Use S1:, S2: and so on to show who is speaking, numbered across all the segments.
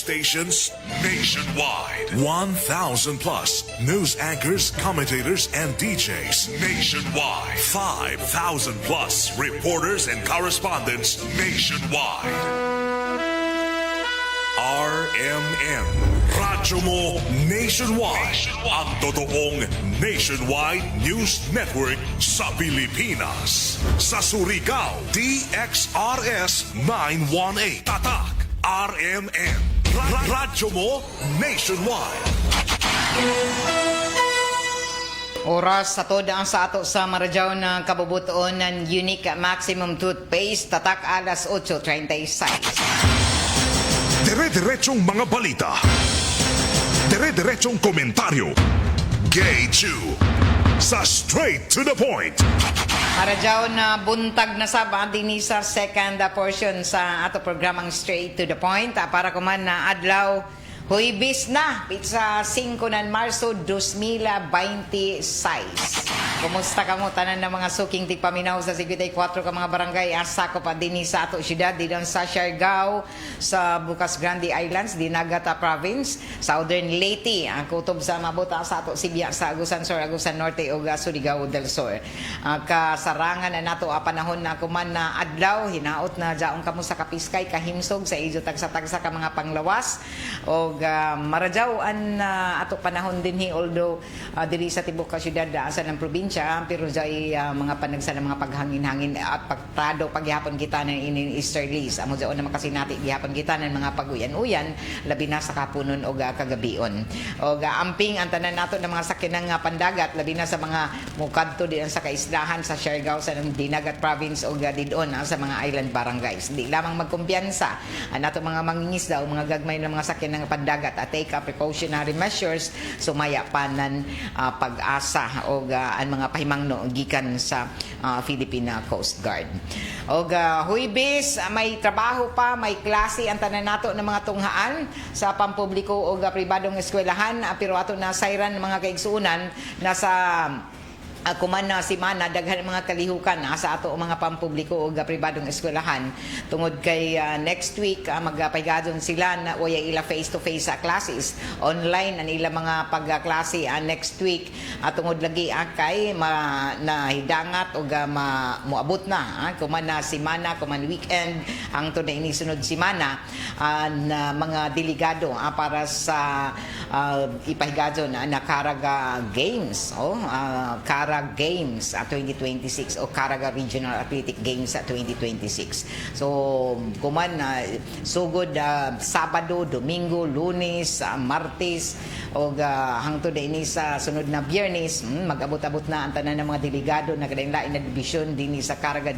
S1: stations nationwide. 1,000 plus news anchors, commentators, and DJs nationwide. 5,000 plus reporters and correspondents nationwide. RMN, Radyo Mo Nationwide. Ang totoong nationwide news network sa Pilipinas. Sa Surigao, DXRS 918. Tatak, RMN. Radyo Mo Nationwide.
S2: Oras sa toda ang sa ato sa Maradyaw ng kabubutoon ng Unique Maximum Toothpaste. Tatak alas 8:36.
S1: Dire-diretsong mga balita. Dire-diretsong komentaryo. Gay Chew. Sa straight to the point.
S2: Maradyaw na buntag na saba din sa second portion sa ato programang Straight to the Point. Para kuman na adlaw Huibis na, pizza 5 ng Marso 2026. Kumusta ka mo tanan ng mga suking tigpaminaw sa 54 ka mga barangay asako pa din sa ato syudad didon sa Siargao, sa Bukas Grande Islands, Dinagata Province, Southern Leyte, ang kutob sa mabuta sa ato Sibya sa Agusan Sur, Agusan Norte ug Surigao del Sur. Kasarangan na nato a panahon na kuman na adlaw hinaot na jaong kamo sa kapiskay kahimsog sa ijo tagsa-tagsa ka mga panglawas o maradyaw an ato panahon dinhi although diri sa tibok ka syudad asa ng probinsya pero jay mga panagsa ng mga paghangin-hangin at pagtrado paghihapon kita ng inin easterlies amo jaon na makasinati gihapon kita ng mga paguyan-uyan labi na sa kapunon o kagabion o amping ang tanan nato ng mga sakyanang pandagat labi na sa mga mukadto diyan sa kaisdahan sa Siargao sa Dinagat Province o didon sa mga island barangays di lamang magkumpiyansa ang nato mga mangingisda o mga gagmay ng mga sakyanang pandagat at take precautionary measures sumaya panan pag-asa o ang mga pahimangno gikan sa Philippine Coast Guard. O huibis may trabaho pa, may klase ang tanan nato ng mga tunghaan sa pampubliko o pribadong eskwelahan pero ato na sayran mga kaigsuunan nasa kuman na si Mana daghan mga kalihukan sa ato mga pampubliko o pribadong eskwelahan tungod kay next week magpaygadon sila na uya ila face to face sa classes online ang ila mga pagklase next week tungod lagi kay na hidangat o moabot na kuman na si Mana kuman weekend ang tunay ni sunod si Mana na mga delegado para sa ipahigadon na Caraga Games Caraga Games 2026 o Caraga Regional Athletic Games 2026. So, kuman sugod Sabado, Domingo, Lunes, Martes o hangtod ini sa sunod na Biyernes mag-abot-abot na ang tanan ng mga delegado na kadainlain na division dinhi sa Caraga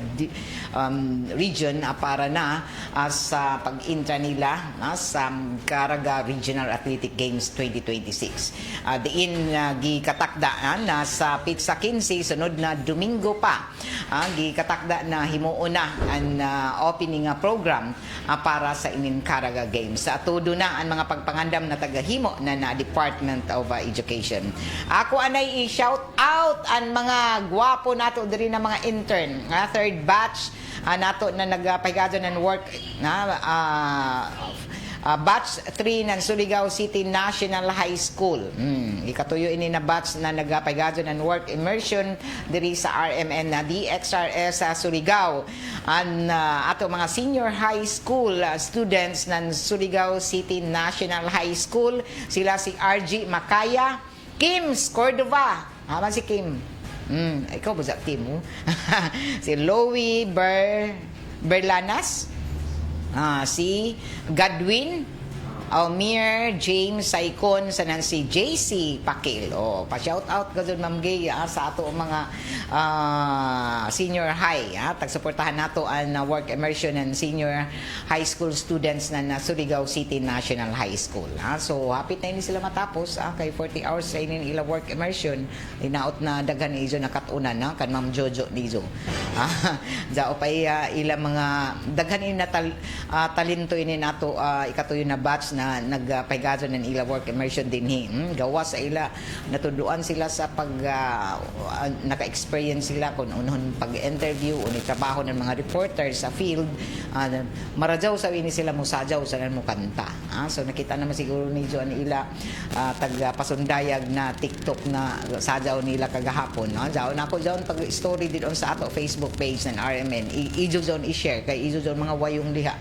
S2: region para na sa pag-intra nila sa Caraga Regional Athletic Games 2026. Diin gikatakdaan na sa Pizza 15 sunod na Domingo pa gikatakda na himuon na ang opening program para sa inin Caraga Games. Tudo na ang mga pagpangandam na tagahimo na Department of Education. Ako anay i-shout out ang mga gwapo nato diri na mga intern third batch nato na nagpahigadon ng work batch 3 ng Surigao City National High School. Ikatuyo ini na batch na nagpahigadon ng work immersion diri sa RMN na DXRS sa Surigao. Ang ato mga senior high school students ng Surigao City National High School, sila si RG Macaya, Kims Cordova. Haman si Kim. Ikaw ba sa team mo? Si Loie Berlanas. Si Godwin Almir James Saicon sa si JC Pakil pa-shout out gazon Ma'am Gay sa ato mga senior high tagsuportahan nato ang work immersion and senior high school students na Surigao City National High School so hapit na ini sila matapos kay 40 hours sa inin ila work immersion inaot na daghan izo nakatunan kan Ma'am Jojo nizo dao pa ila mga daghan ini na talento ini nato ikatuyo na batch na na nagpahigason ng ila work immersion dinhi. Gawa sa ila natuduan sila sa pag naka-experience sila kung unhon pag-interview o trabaho ng mga reporters sa field. Marajaw sa ini sila musajaw sa mo kanta. So nakita naman siguro ni John ila pasundayag na TikTok na sajaw nila kagahapon. Jaw na ako pag story din on sa ato Facebook page ng RMN. Ijo zone i-share kay ijo zone mga wayong liha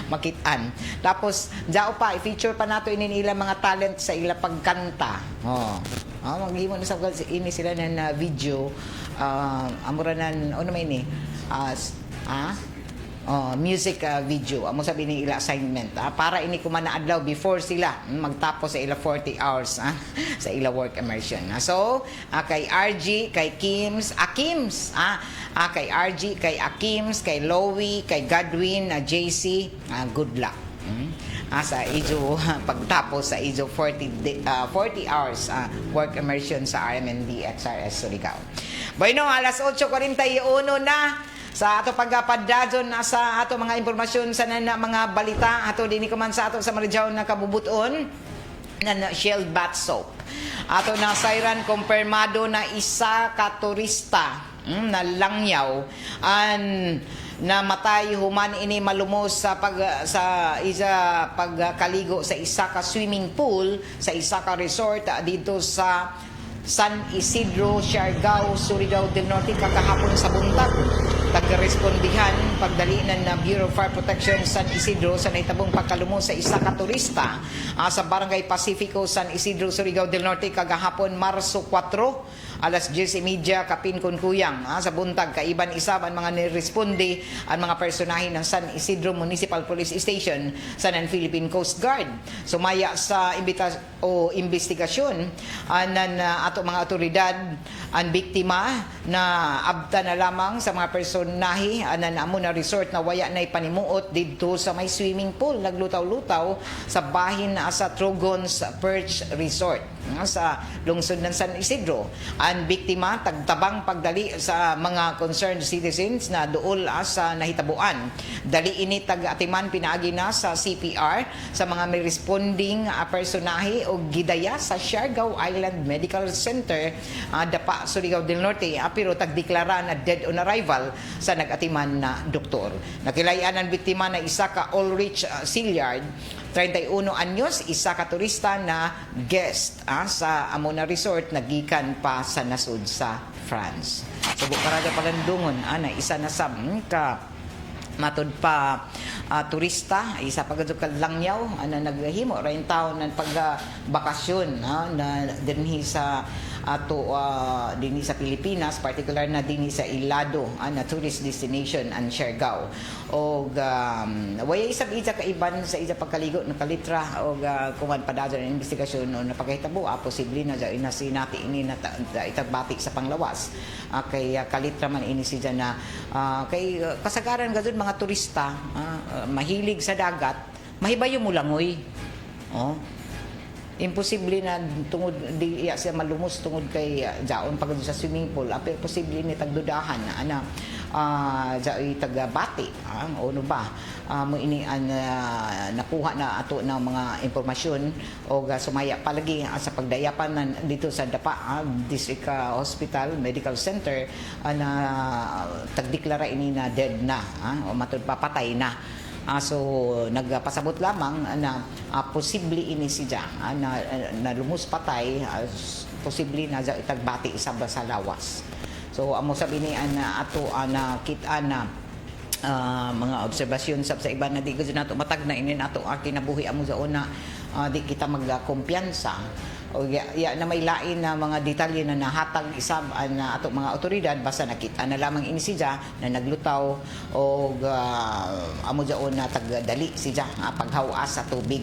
S2: makitaan. Tapos jaw pa i-feature pa nato ini nila mga talent sa ila pagkanta. Maghimo na sa ini sila na video amuranan ano may ni music video amo sabi ni ila assignment para ini kumana adlaw before sila magtapos sa ila 40 hours sa ila work immersion. So kay RG, kay Kims, kay RG, kay Akims, kay Lowy, kay Godwin, JC, good luck. Sa ijo pagtapos sa ijo 40 hours work immersion sa RMND XRS Surigao. Bueno, alas 8:41 na sa ato pagpadadyon sa ato mga impormasyon sa mga balita ato dinhi man sa ato sa Marijaw na kabubuton na Shell bath soap. Ato na sayran kumpirmado na isa ka turista na langyaw namatay human ini malumos sa pagkaligo sa isa ka swimming pool sa isa ka resort dito sa San Isidro, Siargao, Surigao del Norte kakahapon sa buntag. Tagrespondihan pagdalinan ng Bureau of Fire Protection San Isidro sa naitabong pagkalumo sa isa ka turista sa Barangay Pacifico, San Isidro, Surigao del Norte kagahapon Marso 4 alas 10:30 kapin kun kuyang sa buntag kaiban isab ang mga niresponde ang mga personahe ng San Isidro Municipal Police Station sa Philippine Coast Guard. Sumaya sa investigasyon ato mga otoridad ang biktima na abta na lamang sa mga personahe amo na resort na waya na ipanimuot dito sa may swimming pool naglutaw-lutaw sa bahin sa Trogons Perch Resort sa lungsod ng San Isidro. Ang biktima tagtabang pagdali sa mga concerned citizens na duol sa nahitabuan. Dali ini tag-atiman pinaagi na sa CPR sa mga may responding personahe o gidaya sa Siargao Island Medical Center Dapa, Surigao del Norte pero tagdeklara na dead on arrival sa nag-atiman na doktor. Nakilayan ang biktima na isa ka Ulrich Silliard 31 anyos, isa ka turista na guest sa Amona Resort nagikan pa sa nasud sa France. So bukaraga palandungon ana isa na sab ka matod pa turista isa pa gadto ka langyaw naghimo rain taon ng pagbakasyon na dinhi sa ato dinhi sa Pilipinas, particular na dinhi sa Ilado na tourist destination ang Siargao. Og waya isab isa kaiban sa isa pagkaligo ng kalitra og kuman padado ng investigasyon no napakahitabo posible na inasinati ini na itagbati sa panglawas kay kalitra man ini siya na kay kasagaran gazud mga turista mahilig sa dagat mahibayo mo langoy imposible na tungod di siya malumos tungod kay jaon pag sa swimming pool pero posible ni tagdudahan na jaoy tagbati ano ba mo ini nakuha na ato ng mga impormasyon o sumaya palagi sa pagdayapan dito sa Dapa District Hospital Medical Center na tagdeklara ini na dead na o matud papatay na. So nagpasabot lamang na posible ini siya na lumus patay posible na itagbati sa lawas. So amo sabi ni ato na kita na mga obserbasyon sa iba na di ko nato matag na ini nato kinabuhi amo sa una di kita magkumpiyansa o na may lain na mga detalye na nahatag isab na ato mga otoridad basta nakita na lamang ini siya na naglutaw o amo jaon na tagdali siya paghawa sa tubig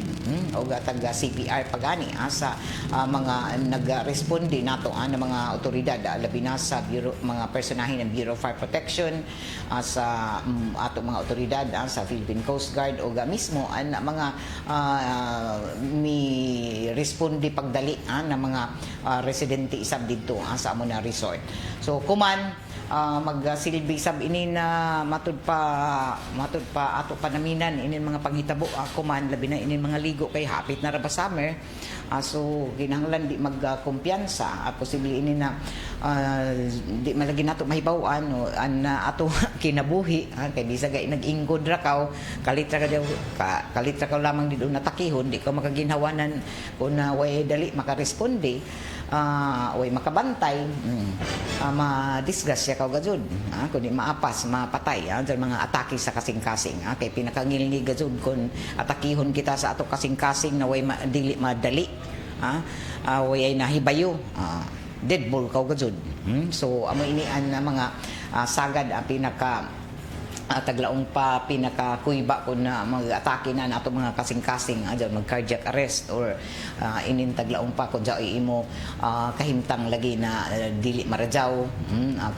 S2: o tag CPR pagani sa mga nagresponde nato na mga otoridad labi na sa mga personahe ng Bureau of Fire Protection sa ato mga otoridad sa Philippine Coast Guard o mismo ang mga responde pagdali ng mga residente isab dito sa amo na resort. So kuman magsilbi sab ini na matud pa ato panaminan ini mga panghitabo kuman labi na ini mga ligo kay hapit na ra ba summer. So kinahanglan di magkumpiyansa posible ini na di malagi nato mahibaw-an ato kinabuhi kay bisag nag-ingod ra kaw kalitra ka lamang dito natakihon di ka makaginhawanan kung way dali makaresponde way makabantay ma-disgrasya ka gajud kundi maapas mapatay dyan mga atake sa kasing-kasing kay pinakangilngi gajud kung atakihon kita sa ato kasing-kasing na way dili madali way ay nahibayo dead ball ka gajud so amo inian na mga sagad ang pinaka taglaong pa pinakakuyba ko na mag-atake na nato mga kasing-kasing mag cardiac arrest or inin taglaong pa kung dyan imo kahimtang lagi na dili marajaw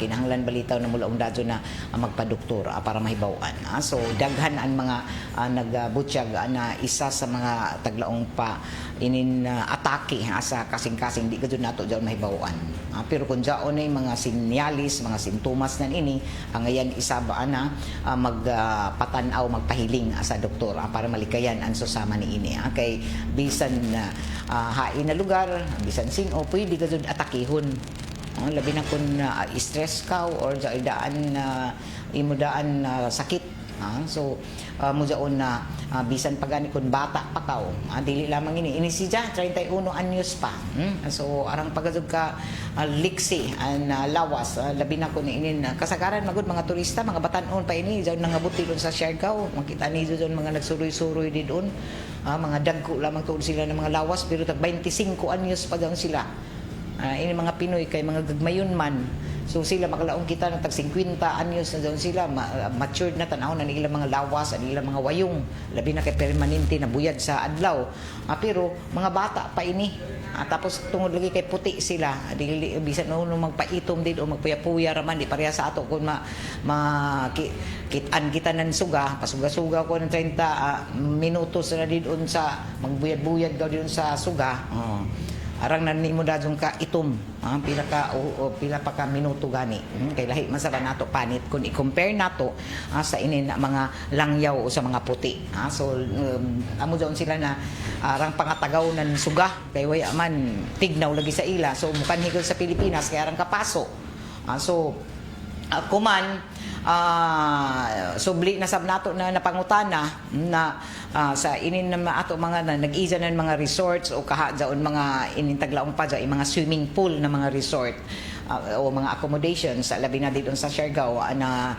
S2: kinahanglan balitaw na mula dadyo na magpadoktor para mahibawan so daghan ang mga nagbutyag na isa sa mga taglaong pa inin atake sa kasing-kasing di kadto nato dyan mahibawan pero kung dyan ay mga sinyalis mga sintomas nan ini ngayon isa ba na magpatanaw magpahiling sa doktor para malikayan ang susama ni ini kay bisan hain na lugar bisan sino pwede gajud atakihon labi na kung stress ka or daan imudaan sakit so mudaon na bisan pagani kun bata pa ka dili lamang ini si Jah 31 anyos pa so arang pagazug ka liksi an lawas labi na kun inin kasagaran magud mga turista mga batan-on pa ini jaw nangabuti don sa Siargao makita ni don mga nagsuroy-suroy didon mga dagko lamang tuod sila ng mga lawas pero tag 25 anyos pa daw sila ini mga Pinoy kay mga gagmayon man so sila makalaong kita na tag 50 anyos na doon sila matured na tanaw na nila mga lawas ang nila mga wayong labi na kay permanente na buyad sa adlaw pero mga bata pa ini tapos tungod lagi kay puti sila dili bisan no magpaitom din o magpuya-puya raman di pareha sa ato kun kitan kita nan suga pasuga-suga ko ng 30 minutos na didon sa magbuyad-buyad daw didon sa suga arang nanimo dadong ka itom pila pa ka minuto gani kay lahi man sa nato panit kung i-compare nato sa inin mga langyaw o sa mga puti so amo daw sila na arang pangatagaw nan suga kay way man tignaw lagi sa ila so mukan higol sa Pilipinas kay arang kapaso so kuman subli na sab nato na napangutana na sa inin na ato mga nag-iza ng mga resorts o kaha daon mga inintaglaong pa dyan, mga swimming pool na mga resort o mga accommodations labi na didon sa Siargao na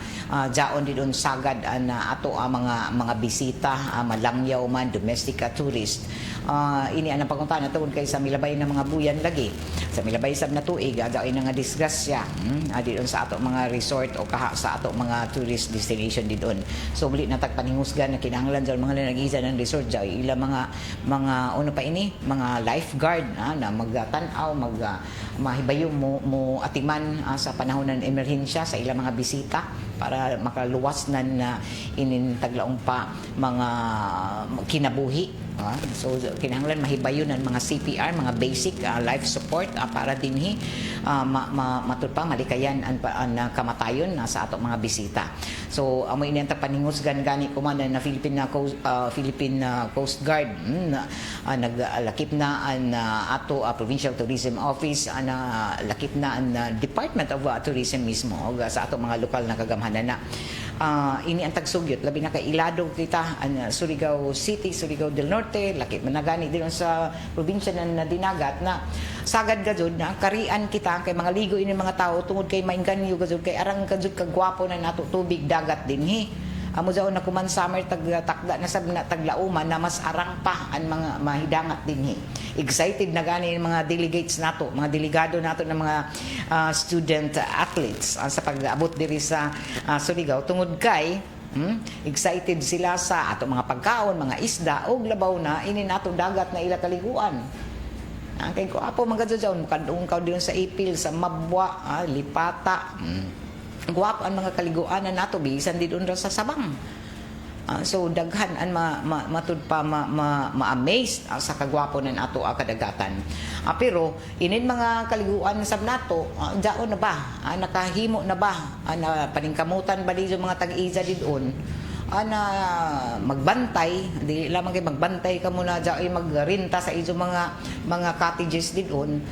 S2: jaon didon sagad na ato mga bisita malangyaw man domestic tourist ini ang pangutana tungod kay sa milabay na mga buyan lagi sa milabay sab na tuig daoy nga disgrasya didon sa ato mga resort o kaha sa ato mga tourist destination didon so muli na tagpaningusgan na kinahanglan sa mga nag-iza ng resort dyan ila mga ano pa ini mga lifeguard na magtanaw mahibayo mo atiman sa panahon ng emerhensya sa ilang mga bisita para makaluwas na inintaglaong pa mga kinabuhi so kinahanglan mahibayo ng mga CPR mga basic life support para dinhi matud pa malikayan ang kamatayon sa ato mga bisita so amo ini ang paningusgan gani kumanda na Philippine Coast Guard naglakip na ang ato Provincial Tourism Office lakip na ang Department of Tourism mismo sa ato mga lokal na kagamhanan na ini ang tagsugyot labi na kay ilado kita Surigao City, Surigao del Norte lakip man nagani din sa probinsya na dinagat na sagad gajud na karian kita kay mga ligo ini mga tao tungod kay mainganyo gajud kay arang gajud kagwapo na nato tubig dagat dinhi amo jaon na kuman summer takda na sab na taglauman na mas arang pa ang mga mahidangat dinhi excited na gani mga delegates nato mga delegado nato ng mga student athletes sa pag-abot diri sa Surigao tungod kay excited sila sa ato mga pagkaon mga isda og labaw na ini nato dagat na ila kaliguan kay ko apo mga jaon kadung kaw din sa Ipil sa Mabwa Lipata guwapo ang mga kaliguan na nato bisan didon ra sa Sabang So daghan an matud pa ma-amazed sa kagwapo nan ato kadagatan. Pero inin mga kaliguan sab nato, daon na ba? Nakahimo na ba? Na paningkamutan ba dito mga tag-iza didon? Magbantay, di lamang kay magbantay ka muna diay magrenta sa iso mga cottages didon.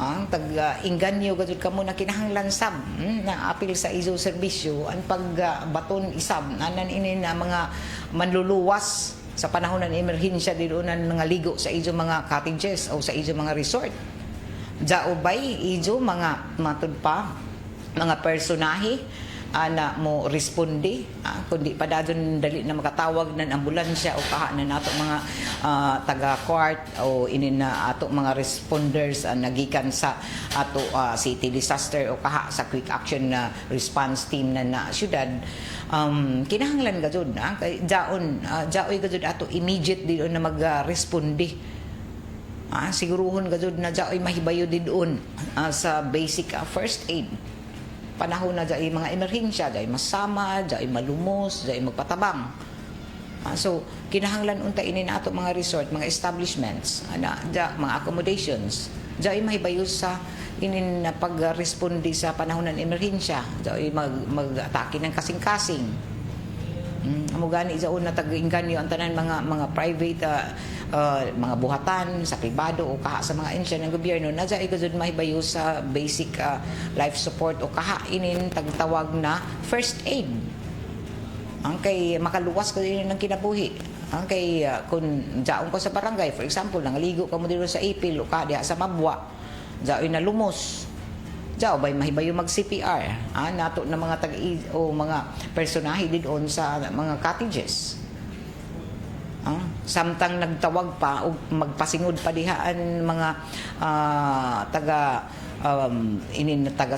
S2: Ang tag-inganyo gajud ka muna kinahanglan sab na apil sa iso serbisyo ang pagbaton isab anan ini na mga manluluwas sa panahon ng emerhensya didon nga ligo sa iso mga cottages o sa iso mga resort. Jaubay iso mga matud pa mga personahe ana mo responde kundi pa dadon dali na makatawag ng ambulansya o kaha na nato mga taga-court o inin na ato mga responders nagikan sa ato city disaster o kaha sa quick action na response team na syudad. Kinahanglan gajud kay jaoy gajud ato immediate didon na magresponde. Siguruhon gajud na jaoy mahibayo didon sa basic first aid. Panahon na dyan mga emerhensya, dyan masama, dyan malumos, dyan magpatabang. So, kinahanglan unta ini na ato mga resort, mga establishments, dyan, mga accommodations, dyan mahibayo sa inin na pag-respondi sa panahon ng emerhensya, dyan mag-atake ng kasing-kasing. Amugani dyan na tag-inganyo ang tanan mga private mga buhatan sa pribado o kaha sa mga ensya ng gobyerno na dyan ikazod mahibayo sa basic life support o kaha inin tagtawag na first aid. Ang kay makaluwas ko din ng kinabuhi. Ang kay kung dyaon ko sa barangay, for example, nangaligo ka mo dito sa ipil o kaha diha sa mabwa, dyaon na lumos. Diyaw bay mahibayo mag CPR. Nato na mga o mga personahe didon sa mga cottages. Samtang nagtawag pa o magpasingod pa dihaan mga taga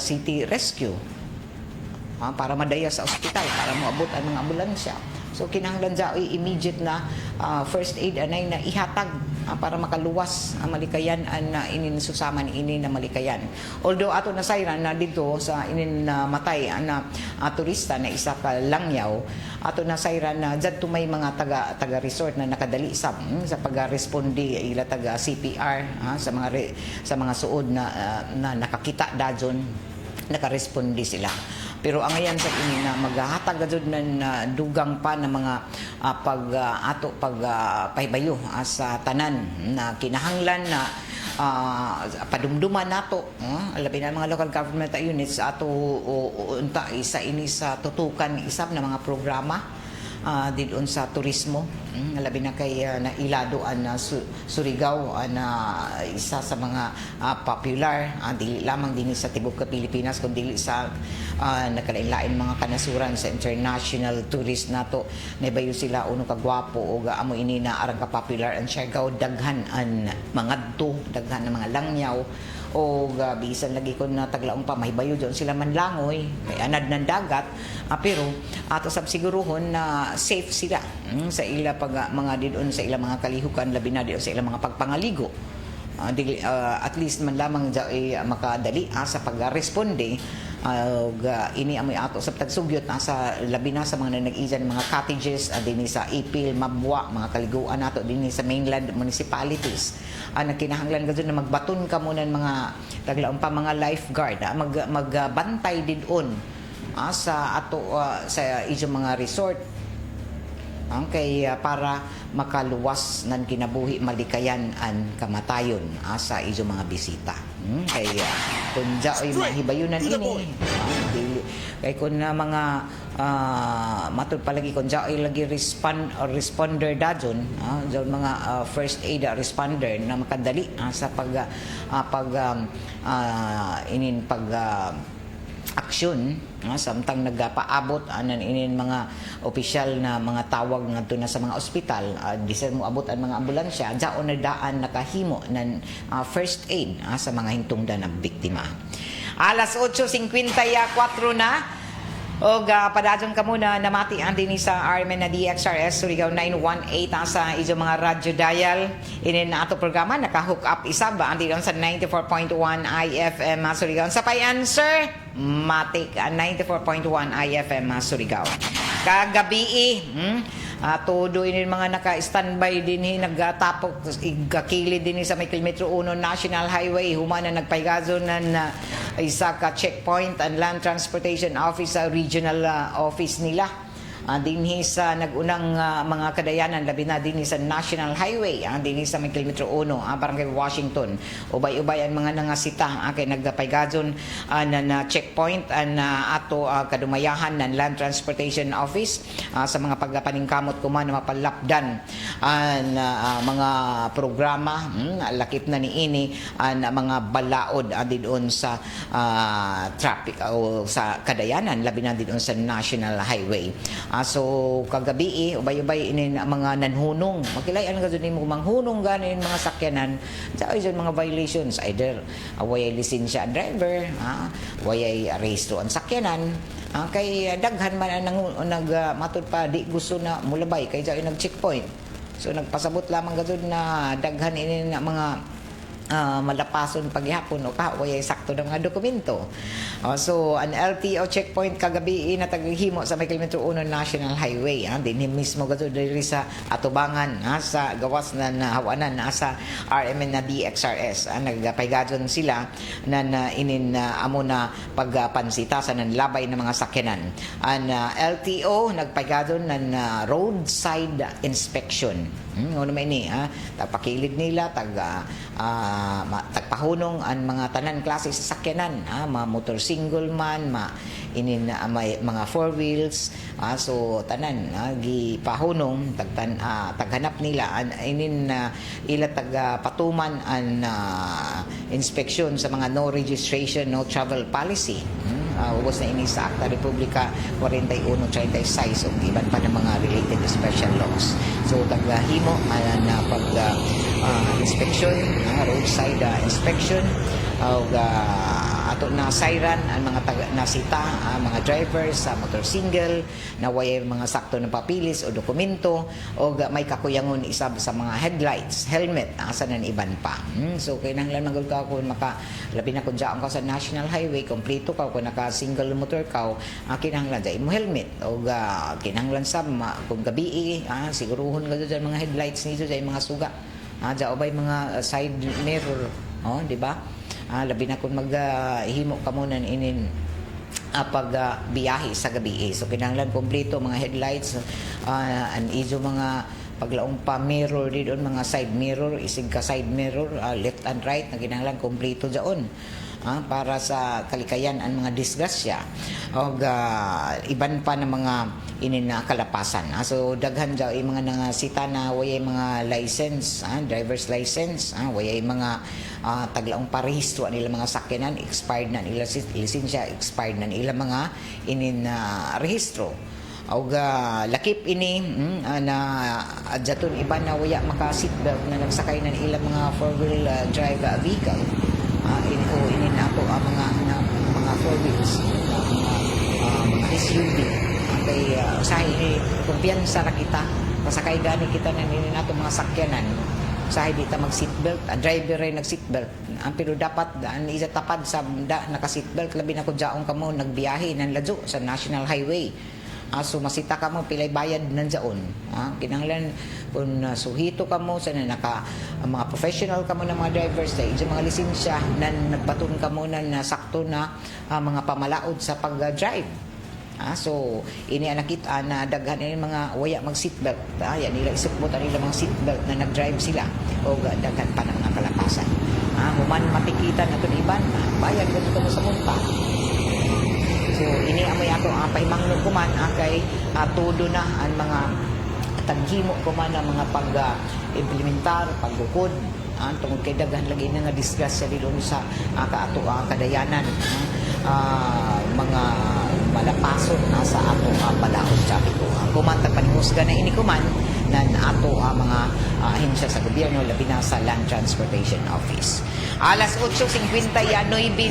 S2: city rescue para madaya sa ospital para moabot ang mga ambulansya. So kinahanglan dyaoy immediate na first aid anay na ihatag para makaluwas ang malikayan na inin susaman ini na malikayan. Although ato na sayran na dito sa inin matay na turista na isa ka langyaw, ato na sayran na dyan may mga taga resort na nakadali sa pag-respondi ila taga CPR sa mga suod na nakakita dadyon nakarespondi sila. Pero ang ayan sa ini na maghahatag gajud na dugang pa na mga pahibayo sa tanan na kinahanglan na padumduman nato labi na mga local government units ato unta isa ini sa tutukan isab na mga programa didon sa turismo labi na kay nailadoan na Surigao na isa sa mga popular dili lamang din sa tibok ka Pilipinas kundi sa nakalain-lain mga kanasuran sa international tourist nato nabayo sila uno ka gwapo o amo ini na arang ka popular ang Siargao daghan an mga daghan ng mga langyaw o bisan lagi ko na taglaong pa mahibayo doon sila manlangoy kay anad ng dagat pero ato sab siguruhon na safe sila sa ila pag mga didon sa ila mga kalihukan labi na didon sa ila mga pagpangaligo at least man lamang makadali sa pagresponde ini amoy ato sa tagsugyot sa labi na sa mga nag-izan mga cottages dinhi sa Ipil, Mabwa, mga kaliguan nato dinhi sa mainland municipalities kinahanglan gud na magbaton ka muna mga taglaon pa mga lifeguard magbantay didon sa ato sa iso mga resort kay para makaluwas nan kinabuhi malikayan an kamatayon sa iso mga bisita kay kun jaoy mahibayunan ini kay kun na mga matud palagi kun jaoy lagi responder dadon mga first aid responder na makadali sa aksyon samtang nagpaabot anan inin mga opisyal na mga tawag ngadto na sa mga ospital bisan mo abot ang mga ambulansya jaon na daan nakahimo ng first aid sa mga hintungdan ng biktima. Alas 8:54 na og padadyon ka muna namati ang dinhi sa RMN na DXRS Surigao 918 sa iso mga radyo dial inin na ato programa naka-hook up isab ang dinhi sa 94.1 IFM Surigao sa pay answer matik 94.1 IFM Surigao. kagabi todo ini mga naka-standby din nagtapok igakilid din sa may kilometro 1 National Highway humana nagpaygazon na isa ka checkpoint and land transportation office sa regional office nila. Dinhi sa nagunang mga kadayanan labi na dinhi sa National Highway dinhi sa may kilometro 1 barangay Washington ubay-ubay ang mga nangasita kay nagpaygazon na checkpoint ato kadumayahan ng Land Transportation Office sa mga pagpaningkamot kuman na mapalapdan mga programa lakip na niini mga balaod didon sa traffic o sa kadayanan labi na didon sa National Highway. So kagabi ubay-ubay inin mga nanhunong makilayan ka dun mo manghunong ganin mga sakyanan sa mga violations either way lisensya ang driver way rehistro ang sakyanan kay daghan man nagmatud pa di gusto na mulabay kay sa nag-checkpoint so nagpasabot lamang gadud na daghan inin mga malapason paghihapon o way sakto ng mga dokumento. So an LTO checkpoint kagabi na taghimo sa may kilometro 1 National Highway dinhi mismo gato diri sa atubangan sa gawas na hawanan sa RMN na DXRS nagpaygadon sila na inin amo na pagpansita sa nanlabay ng mga sakyanan. An LTO nagpaygadon na roadside inspection. Ano may ni tagpakilid nila tagpahunong ang mga tanan klase sa sakyanan mga motor single man inin may mga four wheels so tanan gipahunong taghanap nila inin ila tagpatuman ang inspeksyon sa mga no registration no travel policy ubos na ini sa Acta Republica 4136 o iban pa ng mga related special laws. So taghimo na pag inspection roadside inspection ato na siren ang mga nasita mga drivers sa motor single na way mga sakto ng papilis o dokumento o may kakuyangon isab sa mga headlights helmet asa nan iban pa so kinahanglan magud ka kung labi na kun jaon ka sa National Highway kompleto ka kung naka single motor ka kinahanglan sa imo helmet o kinahanglan sa kung gabi siguruhon ka sa mga headlights nito sa mga suga obay mga side mirror di ba labi na kung maghimo ka muna inin pag biyahe sa gabi so kinahanglan kompleto mga headlights and iso mga paglaong pa mirror didon mga side mirror isig ka side mirror left and right na kinahanglan kompleto daon para sa kalikayan ang mga disgrasya o iban pa ng mga kalapasan so daghan daw mga nangasita na way mga license driver's license way mga taglaong parehistro nila mga sakyanan expired na nila lisensya expired na nila mga rehistro o lakip ini na adjaton iba na waya maka seatbelt na nagsakay na nila mga four-wheel drive vehicle inin ato mga four wheels mga SUV kay usahay kumpiyansa ra kita masakay gani kita na nini nato mga sakyanan usahay di ta mag seatbelt driver ray nag seatbelt pero dapat isa tapad sa naka seatbelt labi na kun jaong kamo nagbiyahe nan ladyo sa National Highway so masita ka mo pilay bayad nandiyon kinahanglan kung suhito ka mo sa mga professional ka mo ng mga drivers sa mga lisensya na nagbaton ka mo na sakto na mga pamalaod sa pag-drive so ini nakita na daghan ini mga waya mag seatbelt yan nila isukbot nila mga seatbelt na nag-drive sila o daghan pa ng mga kalapasan human matikitan nato iban bayad ko mo sa multa. So ini amoy ato pahimangno kuman kay todo na ang mga taghimo kuman ang mga pag-implementar pagbukod tungod kay daghan lagi na nga disgrasya dito sa kaato kadayanan mga malapason sa ato balaod sabi ko kuman tagpanhusga na ini kuman na ato mga ahensya sa gobyerno, labi na sa Land Transportation Office. Alas 8:50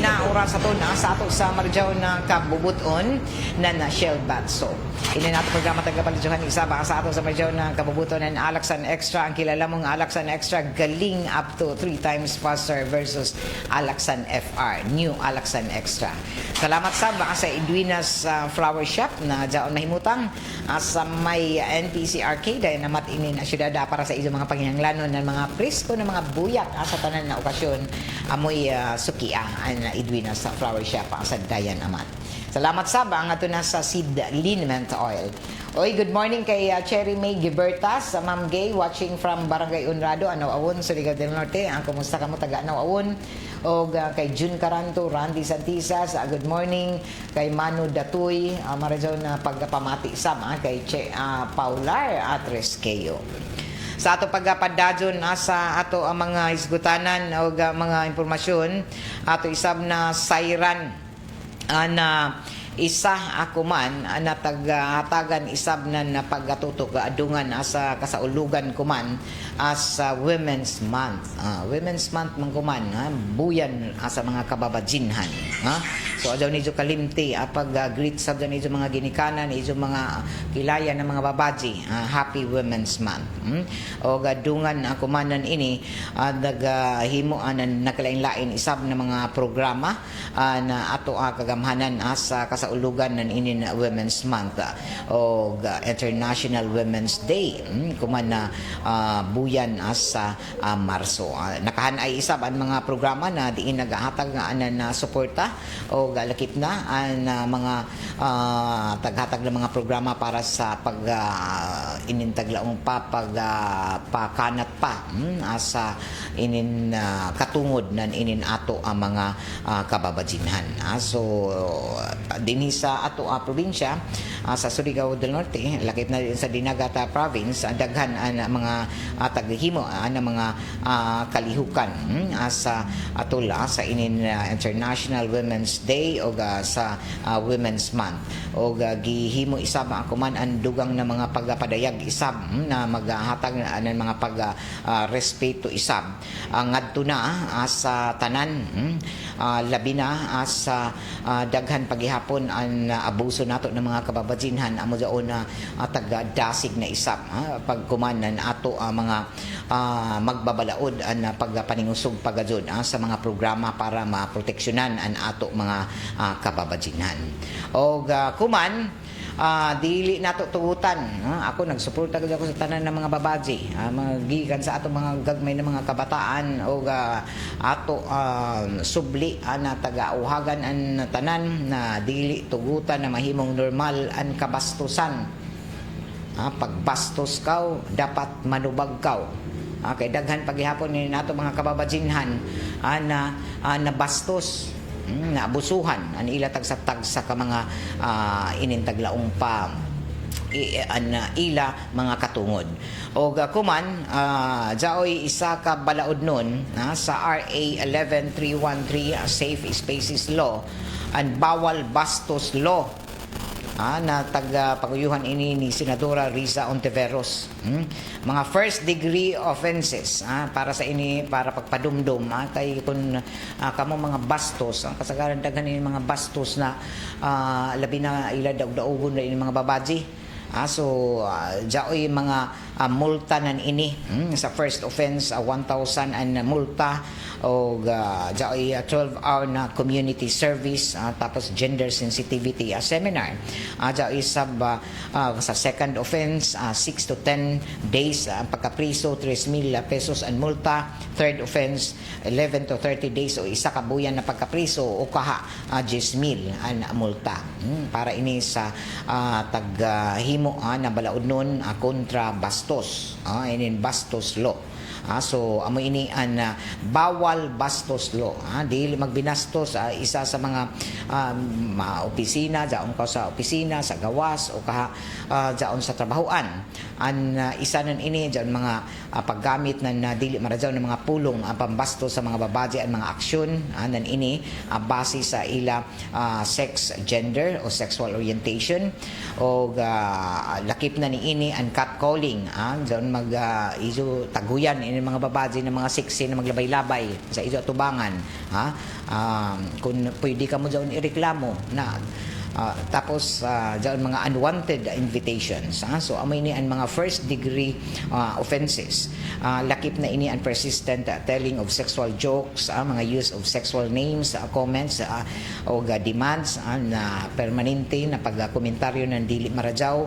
S2: na oras sa ato sa Marjaw na kabubuton na Shell Batso. Ini nato programa tagapagdyohan isaba sa ato sa Marjaw na kabubuton ng Alaksan Extra. Ang kilala mong Alaksan Extra galing up to 3 times faster versus Alaksan FR, new Alaksan Extra. Salamat sa Edwina's Flower Shop na jaon mahimutang sa may NPC Arcade na matinin na syudad para sa inyong mga panginhanglanon ng mga presko ng mga buyak sa tanan na okasyon amoy sukia ang Edwina's Flower Shop sa Dayan Amat. Salamat ang ato na sa seed liniment oil. Oy, good morning kay Cherry May Gibertas, Ma'am Gay, watching from Barangay Unrado, Anao-Awon, Surigao del Norte. Ang kumusta ka mo taga Anao-Awon? O kay June Caranto, Randy Santisas, good morning kay Manu Datuy, marajaw na pagpamati kay Paular at Resqueo. Sa ato pagpadadyon sa ato ang mga isgutanan o mga impormasyon, ato isab na sayran na isa ako man na taghatagan isab na pagkatutok adungan sa kasaulugan kuman as Women's Month. Women's Month man kuman buyan sa mga kababadjinhan. So adyaw nidyo kalimti pag-greet sa adyaw nidyo mga ginikanan, nidyo mga kilaya ng mga babaji. Happy Women's Month. O gadungan ako manan ini naghimo nakalain-lain isab na mga programa na ato kagamhanan sa kasaulugan ng inin Women's Month o International Women's Day kuman na buyan sa Marso. Nakahanay isab ang mga programa na diin nagahatag nga na suporta o galakip na ang mga taghatag ng mga programa para sa pag inintaglaong pakanat pa sa inin katungod nan inin ato ang mga kababadjinhan. So dinhi sa ato probinsya sa Surigao del Norte, lakip na din sa Dinagata Province, daghan ang mga taghimo ang mga kalihukan sa atula sa inin International Women's Day o sa Women's Month. O gihimo isab ako man ang dugang na mga pagpadayag isab na maghatag ng mga respeto isab ngadto na sa tanan labi na sa daghan paghihapon ang abuso nato ng mga kababadjinhan amo daon na taga-dasig na isab pagkumanan ato mga magbabalaod ang pagpaningusog pagadyon sa mga programa para maproteksyonan ang ato mga kababadjinhan. O kuman dili nato tugutan. Ako nagsuporta gud ako sa tanan ng mga babaji. Magikan sa ato mga gagmay na mga kabataan o ato subli na taga-uhagan ang tanan na dili tugutan na mahimong normal ang kabastusan. Pagbastos kaw dapat manubag kaw. Kay daghan paghihapon ni nato mga kababadjinhan na nabastos, naabusuhan ang ila tagsa ka mga inintaglaong pa ila mga katungod. O kuman jaoy isa ka balaod nun sa RA 11313 Safe Spaces Law and Bawal Bastos Law na taga-paguyuhan ini ni Senadora Riza Ontiveros. Mga first degree offenses para sa ini para pagpadumdum kay kun kamo mga bastos ang kasagaran daghan ini mga bastos na labi na ila daog-daogon na ini mga babaji. So jaoy mga multa nan ini sa first offense 1,000 and multa o jaoy 12-hour na community service tapos gender sensitivity seminar. Jaoy sab sa second offense 6 to 10 days pagkapriso 3,000 pesos ang multa. Third offense 11 to 30 days o isa ka buyan na pagkapriso o kaha 10,000 ang multa. Para ini sa taghimo na balaod nun kontra bastos. Inin bastos law. So amo ini an bawal bastos law. Dili magbinastos isa sa mga opisina, jaon ka sa opisina, sa gawas o jaon sa trabahoan. Isa nan ini jaon mga paggamit ng dili maradyaw ng mga pulong pambastos sa mga babaje ang mga aksyon nan ini base sa ila sex, gender o sexual orientation o lakip na ni ini ang catcalling jaon iso taguyan ini mga babaje ng mga sexy na maglabay-labay sa iso atubangan kung pwede ka mo jaon ireklamo na tapos dyan mga unwanted invitations. So amay ni ang mga first degree offenses. Lakip na ini ang persistent telling of sexual jokes, mga use of sexual names, comments o demands na permanente na pagkomentaryo ng dili maradyaw,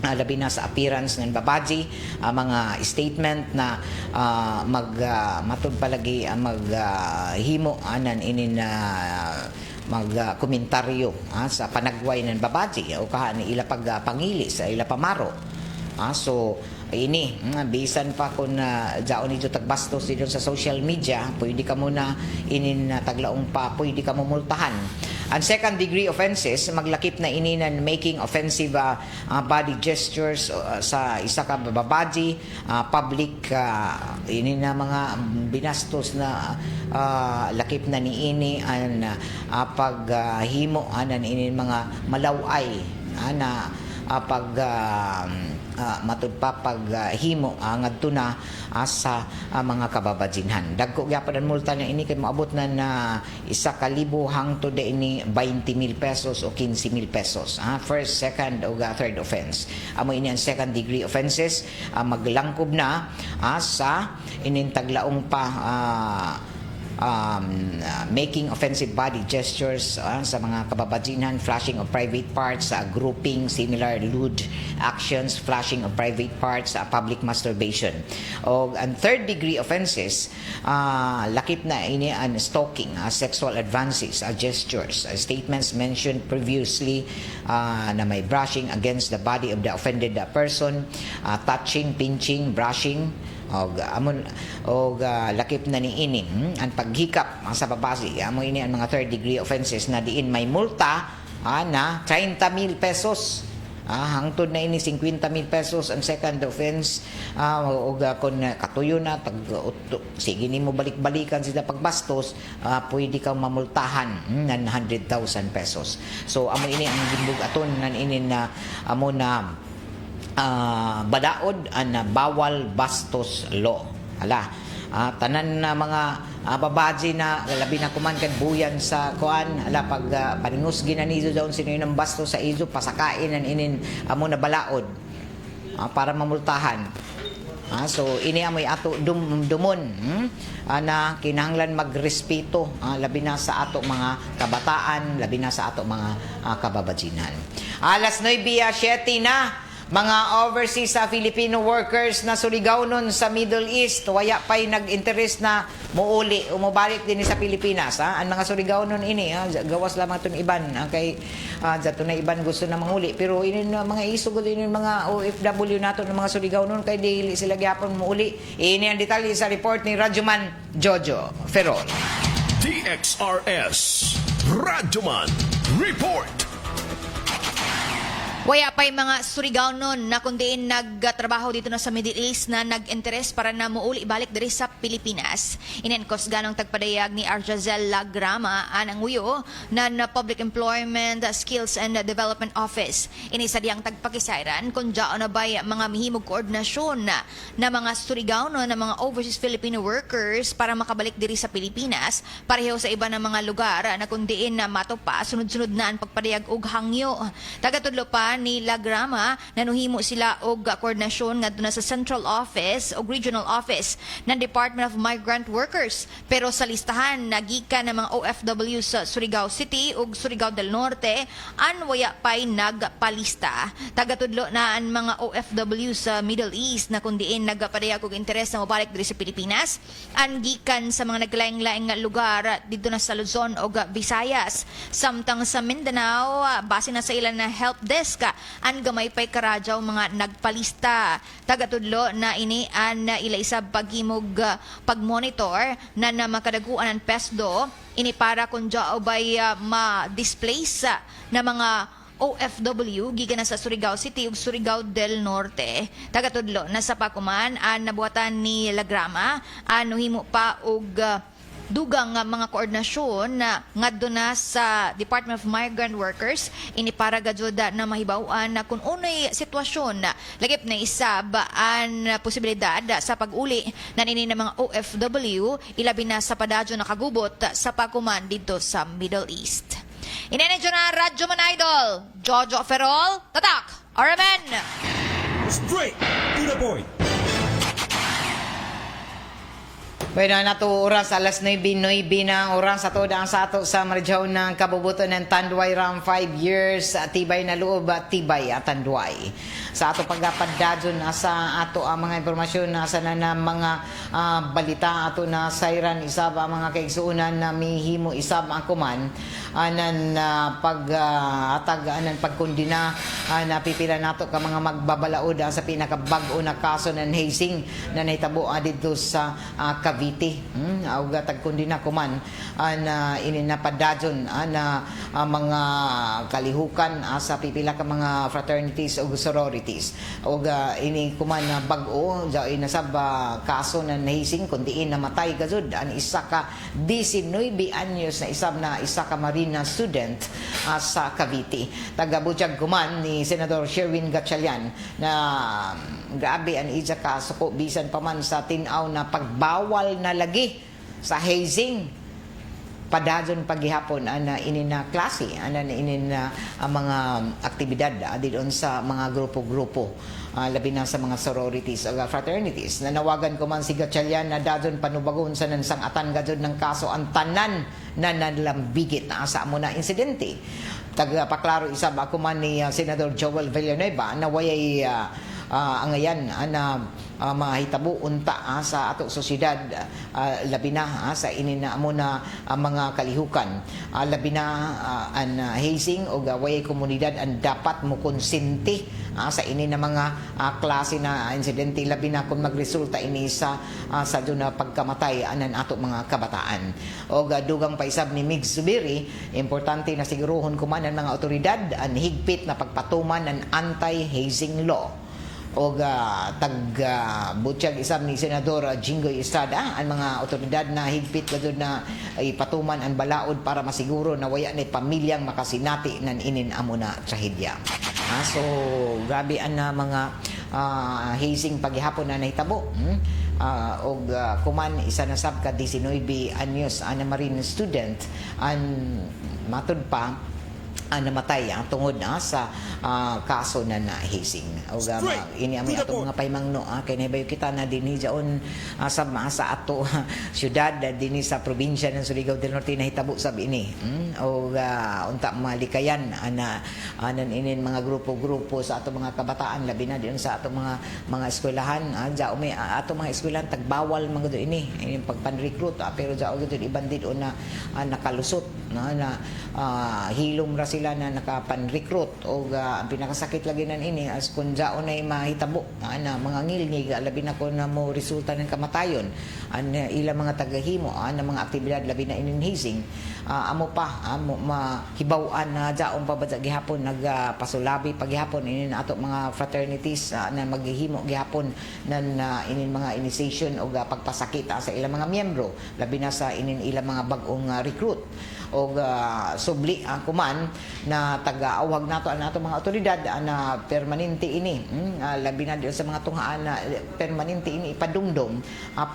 S2: labi na sa appearance ng babaji, mga statement na matud palagi maghimo anan inin magkomentaryo sa panagway ng babaji o ni ila pagpangili sa ila pamaro. So ini bisan pa kung jaon ito tagbastos dito sa social media, pwede ka muna inin taglaong pa, pwede ka mumultahan. Ang second degree offenses, maglakip na ini ng making offensive body gestures sa isa ka babaji, public, ini na mga binastos na lakip na ni ini ang paghimo anan ini mga malaway na matudpa paghimo ngadto na sa mga kababajinhan. Dagko gyapon ang multa niya ini kay maabot na 1,000 hangtod ini 20,000 pesos o 15,000 pesos. First, second o third offense. Amo ini ang second degree offenses, maglangkob na sa inintaglaong pa making offensive body gestures sa mga kababajinhan, flashing of private parts, grouping, similar lewd actions, flashing of private parts, public masturbation. O ang third degree offenses, lakip na ini ang stalking, sexual advances, gestures, statements mentioned previously na may brushing against the body of the offended person, touching, pinching, brushing, lakip na ni ini ang paghikap sa babae. Amo ini ang mga third degree offenses na diin may multa na 30,000 pesos. Hangtod na ini 50,000 pesos ang second offense. Kung katuyo na sige nimo balik-balikan sila pagbastos, pwede kang mamultahan ng 100,000 pesos. So amo ini ang gimbugaton nan ini na amo na badaod ang bawal bastos law. Tanan na mga babaji na labi na kuman kan buyan sa kuan pag paningus ginanizo daw sino yung bastos sa izo pasakain ang inin amo na balaod para mamultahan. So ini amoy ato dumon na kinahanglan magrespeto labi na sa ato mga kabataan, labi na sa ato mga kababajinan. Alas 9:07 na. Mga overseas Filipino workers na surigawnon sa Middle East, waya pa'y nag-interest na muuli, umubalik din sa Pilipinas. Ang mga surigawnon ini, gawas lamang itong iban. Kay dito na iban gusto na manguli. Pero ini mga isugod, ini mga OFW nato ng mga surigawnon, kay dili sila gyapon muuli. Ini ang detalye sa report ni Radyoman Jojo Ferrol.
S1: DXRS Radyoman Report.
S3: Waya pa'y mga surigawnon na kundiin nagtrabaho dito na sa Middle East na nag-interest para na muuli balik diri sa Pilipinas. Inenkos ganong tagpadayag ni Arjazel Lagrama ang uyo na Public Employment Skills and Development Office. Inisa diyang tagpakisairan kung dyan na ba'y mga mihimog koordinasyon na mga surigawnon na mga overseas Filipino workers para makabalik diri sa Pilipinas pareho sa iba ng mga lugar na kundiin na matopa sunod-sunod na ang pagpadayag og hangyo. Tagatudlo pa ni Lagrama nanuhimo sila og koordinasyon ngadto na sa Central Office o Regional Office ng Department of Migrant Workers, pero sa listahan nagikan ng mga OFW sa Surigao City ug Surigao del Norte waya pay nagpalista. Tagatudlo na ang mga OFW sa Middle East na kundiin nagpadayag og interes na mobalik diri sa Pilipinas gikan sa mga naglaing-laing lugar dito na sa Luzon ug Visayas. Samtang sa Mindanao base na sa ilan na help desk an gamay pay karadyaw mga nagpalista. Tagatudlo na ini an ila isab paghimog pagmonitor na makadaguan ang PESDO ini para kung dyaw bay ma-displace na mga OFW gikan sa Surigao City ug Surigao del Norte. Tagatudlo na sa pakuman an nabuhatan ni Lagrama ano himo pa og dugang nga mga koordinasyon na ngadto na sa Department of Migrant Workers ini para gajud na mahibaw-an na kung unoy sitwasyon lagip na isab an posibilidad sa pag-uli na nini ng mga OFW ilabi na sa padadyo nakagubot sa pakuman dito sa Middle East. Inenedyo na Radyo Man Idol, Jojo Ferrol, Tatak, RMN!
S4: Straight to the point.
S2: Bueno, nato oras alas 9:09 na oras sa toda ang sato sa Marjaw ng kabubuton ng Tanduay ram 5 years tibay na loob tibay at Tanduay. Sa ato pagpapadadyon sa ato ang mga impormasyon sa na mga balita ato na sayran isab ang mga kaigsuunan na mihimo isab ang kuman anan pag-atag anan pagkundina na pipila nato ka mga magbabalaod sa pinakabag-o na kaso ng hazing na nahitabo dito sa Cavite. Auga tagkundina kuman na ininapadadyon na mga kalihukan sa pipila ka mga fraternities o sororities. Auga ini kuman na bag-o ja inasab kaso ng hazing kundiin namatay gazud ang isa ka 19 anyos na isab na isa ka marina student sa Cavite. Taga-Butyag kuman ni Senador Sherwin Gatchalian na grabe ang ija ka suko bisan pa man sa tinaw na pagbawal na lagi sa hazing padadyon paghihapon ana inina klase ana inina mga aktibidad didon sa mga grupo-grupo labi na sa mga sororities o fraternities. Nanawagan ko man si Gatchalian na dadyon panubagon sa nansangatan gadyon ng kaso ang tanan na nalambigit na asa mo na insidente. Paklaro isab ako man ni Senador Joel Villanueva na wayay angayan na mahitabo unta sa ato sosyedad labi na sa inina mo na mga kalihukan labi na an hazing o gaway komunidad ang dapat mo konsente sa ini na mga klase na insidente labi na kung magresulta ini sa na pagkamatay anan ato mga kabataan o dugang paisab ni Mig Zubiri importante na siguruhon kuman ang mga otoridad ang higpit na pagpatuman ng anti-hazing law o tag-Butyag isab ni Senador Jinggoy Estrada ang mga otoridad na higpit kadto na ipatuman ang balaod para masiguro na waya ni pamilyang makasinati nan inin amo na trahedya. So grabe ang mga hazing paghihapon na nahitabo. Og kuman isa na sab ka 19 anyos ana marine student an matud pa namatay tungod sa kaso na hazing. O ini ami ato mga paymangno kay nahibayo kita na dinhi jaon sa ato syudad dinhi sa probinsya ng Surigao del Norte nahitabo sab ini. O unta malikayan anan inin mga grupo-grupo sa ato mga kabataan labi na diyon sa ato mga eskwelahan jao may ato mga eskwelahan tagbawal mga do ini pagpan-recruit pero jao gud ibandid na nakalusot na hilom ra sila na nakapan-recruit o ang pinakasakit lagi nan ini as kung jaon ay mahitabo na mga ngilngig labi na ko na mo resulta ng kamatayon an ilang mga tagahimo na mga aktibidad labi na inin hazing amo pa mahibaw-an na jaon pa ba gihapon nagpasulabi paghihapon inin ato mga fraternities na maghihimo gihapon nan inin mga initiation o pagpasakit sa ilang mga miyembro labi na sa inin ilang mga bag-ong recruit o subli kuman na taga-awag nato mga otoridad na permanente ini labi na sa mga tunghaan na permanente ini ipadumdum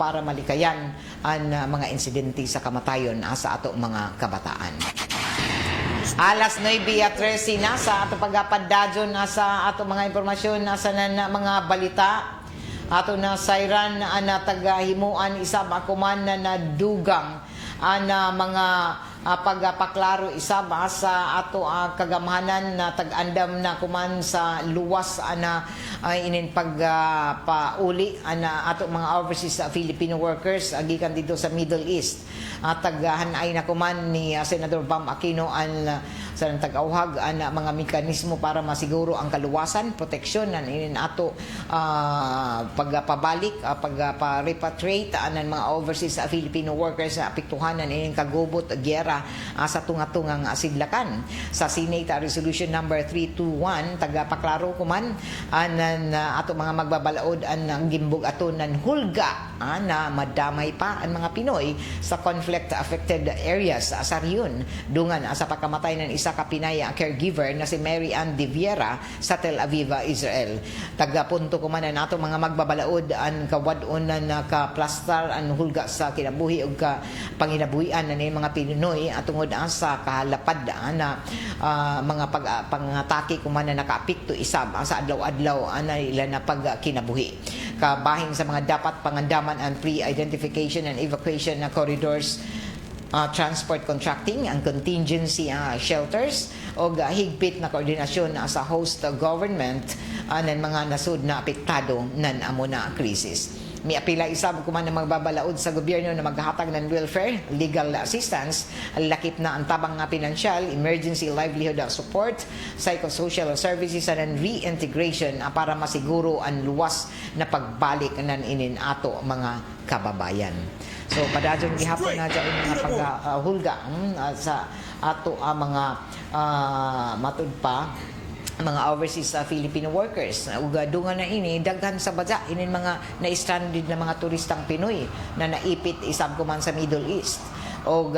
S2: para malikayan ang mga insidente sa kamatayon sa ato mga kabataan. Alas 9:13 na sa ato pagpapadadyon sa ato mga impormasyon sa mga balita ato na sayran na taga-himuan isab ako man na nadugang mga pagpaklaro isab sa ato kagamahanan na tag-andam na kuman sa luwas na inin pagpauli na ato mga overseas Filipino workers gikan dito sa Middle East. Taghanay na kuman ni Senador Bam Aquino sa tag-awhag ang mga mekanismo para masiguro ang kaluwasan, proteksyon ng inin ato pagpabalik, pagpa-repatriate ng mga overseas Filipino workers na apektuhan ng inin kagubot gyera sa tunga-tungang sidlakan. Sa Senate Resolution number 321 tagapaklaro kuman ato mga magbabalaod ang gimbog ato ng hulga na madamay pa ang mga Pinoy sa conflict affected areas sa riyon dungan sa pagkamatay ng isa ka Pinay caregiver na si Mary Ann De Viera sa Tel Aviv, Israel. Tagapunto kuman na nato mga magbabalaod ang kawadon na kaplastar ang hulga sa kinabuhi ug ka panginabuhian na mga Pinoy tungod sa kahalapad na mga pangatake kuman na nakaapekto isab sa adlaw-adlaw na ila na pagkinabuhi. Kabahin sa mga dapat pangandaman ang pre-identification and evacuation na corridors, transport contracting, ang contingency shelters o higpit na koordinasyon sa host government ng mga nasud na apektado ng amo na krisis. May apila isab kuman na magbabalaod sa gobyerno na maghatag ng welfare, legal assistance, lakip na ang tabang nga pinansyal, emergency livelihood support, psychosocial services and reintegration para masiguro ang luwas na pagbalik ng inin ato mga kababayan. So padadyon gihapon na dyan mga paghulga sa ato mga matud pa mga overseas Filipino workers ug dungan na ini daghan sa badya inin mga na-stranded na mga turistang Pinoy na naipit isab kuman sa Middle East o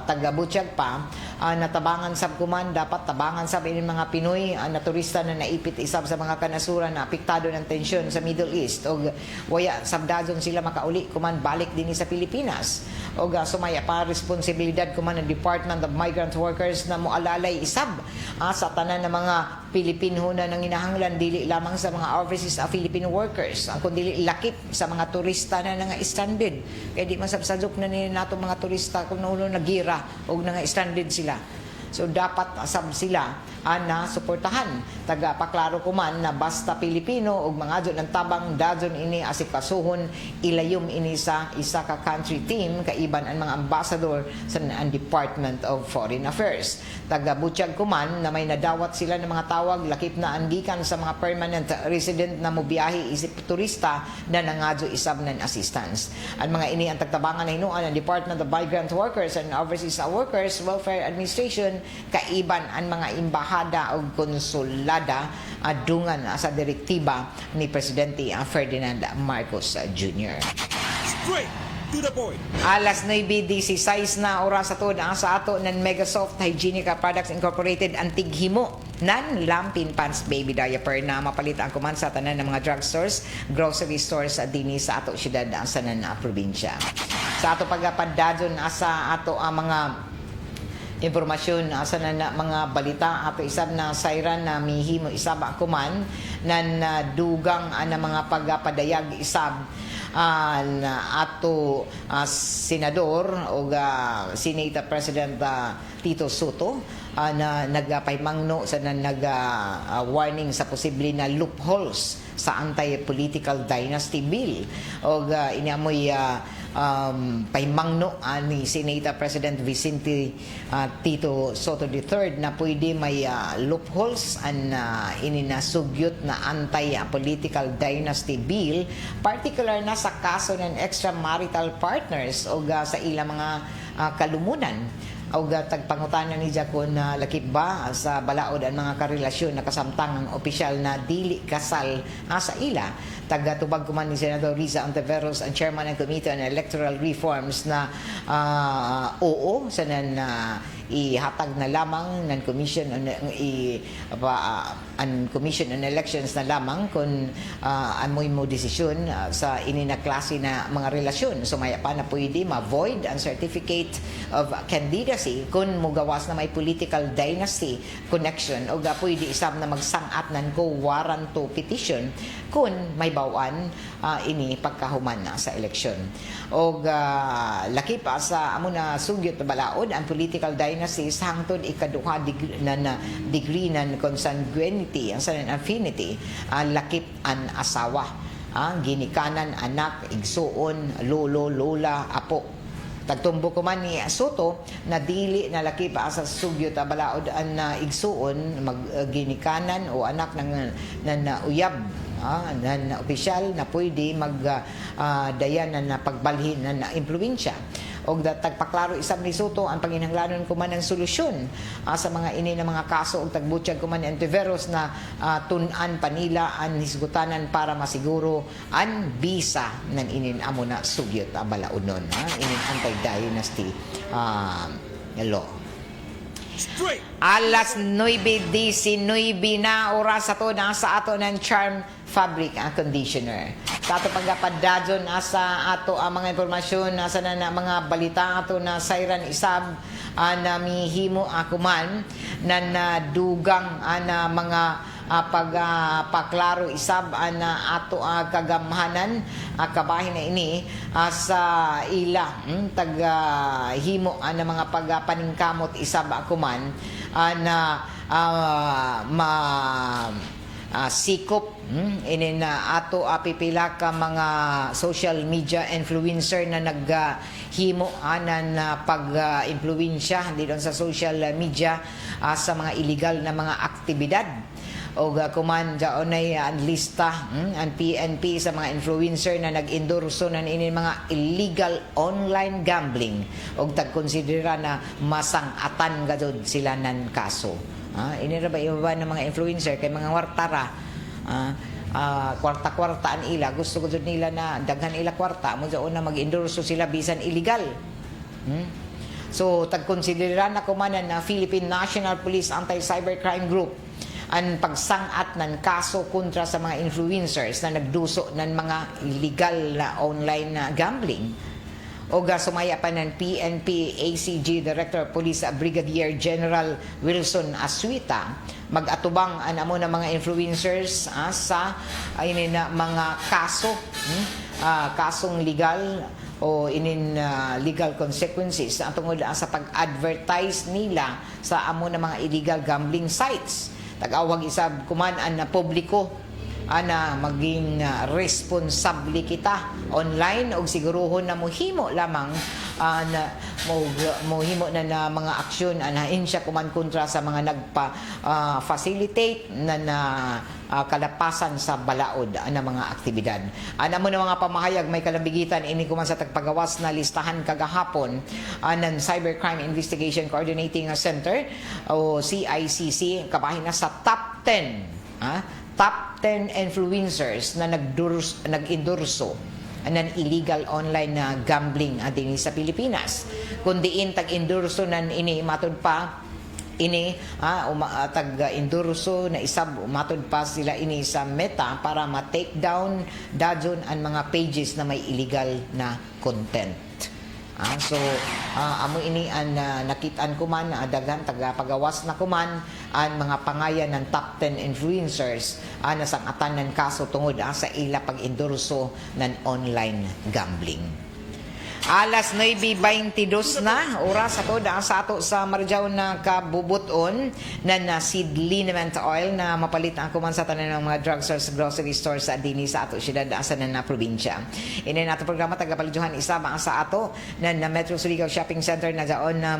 S2: taga-Butchag pa natabangan sab kuman dapat tabangan sab inin mga Pinoy na turista na naipit isab sa mga kanasuran na apektado ng tensyon sa Middle East o waya sabdadon sila makauli kuman balik din sa Pilipinas o sumaya pa responsibilidad kuman ng Department of Migrant Workers na moalalay isab sa tanan ng mga Pilipino na nang inahanglan dili lamang sa mga overseas Filipino workers kundi lakip sa mga turista na nga stranded kay di masabsadok na ni nato mga turista kung naulo nagira o nga stranded sila. So dapat asab sila na suportahan. Tagapaklaro kuman na basta Pilipino ug mga adyo ng tabang dadyon ini asikasuhon ilayom ini sa isa ka country team kaiban ang mga ambassador sa Department of Foreign Affairs. Taga-Butchag kuman na may nadawat sila ng mga tawag lakip na anggikan sa mga permanent resident na mobiyahe isip turista na nangadyo isab ng assistance. Ang mga ini ang tagtabangan na hinuan ng Department of Migrant Workers and Overseas Workers Welfare Administration kaiban ang mga imbahada o konsulada adungan sa direktiba ni Presidente Ferdinand Marcos Jr.
S4: Straight to the point.
S2: Alas 9:16 na oras atod sa ato ng Megasoft Hygienic Products Incorporated antig himo nan lampin pants baby diaper na mapalit ang kuman sa tanan ng mga drugstores, grocery stores dinhi sa ato syudad sa nan probinsya. Sa ato pagpadadon sa ato mga impormasyon sa mga balita ato isab na sayran na mihimo isab kuman nan dugang na mga pagpadayag isab na ato senador o Senate President Tito Soto na nagpaymangno sa warning sa posible na loopholes sa anti-political dynasty bill o inamoy paymangno ni Senate President Vicente Tito Soto III na pwede may loopholes and ininasugyot na anti-political dynasty bill particular na sa kaso ng extramarital partners o sa ilang mga kalumunan o tagpangutanan ni Jakon na lakip ba sa balaod ang mga karelasyon na kasamtang ang opisyal na dili kasal sa ila. Tagatubag kuman ni Senador Riza Ontiveros ang chairman ng Committee on Electoral Reforms na oo sa ihatag na lamang ng Commission on Elections na lamang kung amoy mo desisyon sa ininaklase na mga relasyon. Sumaya pa na pwede ma-void ang certificate of candidacy kung mugawas na may political dynasty connection o pwede isab na magsangat ng go warranto petition kung may yabawan ini pagkahuman na sa eleksyon. Og laki pa sa amo na sugyot na balaod ang political dynasties hangtod ikaduha degree nan consanguinity ang sanan affinity lakip an asawa ginikanan anak igsuon lolo lola apo. Tagtumbo ko man ni Soto na dili na laki pa sa sugyo ta balaod an igsuon ginikanan o anak ng uyab na opisyal na pwede dayanan na pagbalhin na impluwensya. Og tagpaklaro isab ni Soto ang panginhanglanon ko man ng solusyon sa mga ini na mga kaso og tagbutyag ko man ni Antiveros na tun-an panila an hisgutanan para masiguro an bisa nan inin amo na sugyot balaodnon inin anti-dynasty law.
S4: Straight.
S2: Alas 9:19 na oras ato na sa ato ng Charm Fabric Conditioner. Sa ato pagkapadadyon sa ato ang mga informasyon sa na mga balita ato na sayran isab na mihimo akuman na dugang na mga pagpaklaro isab na ato kagamhanan kabahin na ini sa ila himo na mga pagpaningkamot isab akuman na sikop ini na ato pipila ka mga social media influencer na naghimo na pag-impluwensya dito sa social media sa mga illegal na mga aktibidad o kuman daon ay ang lista ang PNP sa mga influencer na nag-endorso na ini mga illegal online gambling og tagkonsidera na masang-atan gadud sila nan kaso. Ini ra ba iba ng mga influencer kay mga wartara kwarta-kwartaan ila gusto gud nila na daghan ila kwarta mo daon na mag-endorso sila bisan illegal. So tagkonsidera na kumanan na Philippine National Police Anti-Cybercrime Group ang pagsangat ng kaso kontra sa mga influencers na nagduso ng mga illegal na online na gambling. O sumaya pa ng PNP ACG Director Police Brigadier General Wilson Aswita mag-atubang amo na mga influencers sa mga kaso kasong legal o legal consequences ang tungod sa pag-advertise nila sa amo na mga illegal gambling sites. Tag-awag isab kuman na publiko ana maging responsable kita online og siguruhon na mohimo lamang na mohimo na mga aksyon anahin siya kuman kontra sa mga nagpa-facilitate na kalapasan sa balaod na mga aktibidad. Ana mo na mga pamahayag may kalambigitan ini kuman sa tagpagawas na listahan kagahapon ng Cybercrime Investigation Coordinating Center o CICC kabahin na sa top 10 top 10 influencers na nag-endorso ng illegal online na gambling din sa Pilipinas. Kundiin tag-endorso nan ini matod pa ini tag-endorso na isab matod pa sila ini sa Meta para ma-take down dajon ang mga pages na may illegal na content. So amo ini ang nakitaan ko man daghan tagapagawas na kuman ang mga pangayan ng top 10 influencers nasangatan ng kaso tungod sa ila pag-endorso ng online gambling. Alas 9:22 na oras ato sa ato sa Marjaw na kabubuton na seed liniment oil na mapalit ang kuman sa tanan ng mga drugstores, grocery stores sa dini sa ato siyudad asa na probinsya. Ini nato programa tagapalijuhan isa ba sa ato na Metro Surigao Shopping Center na daon na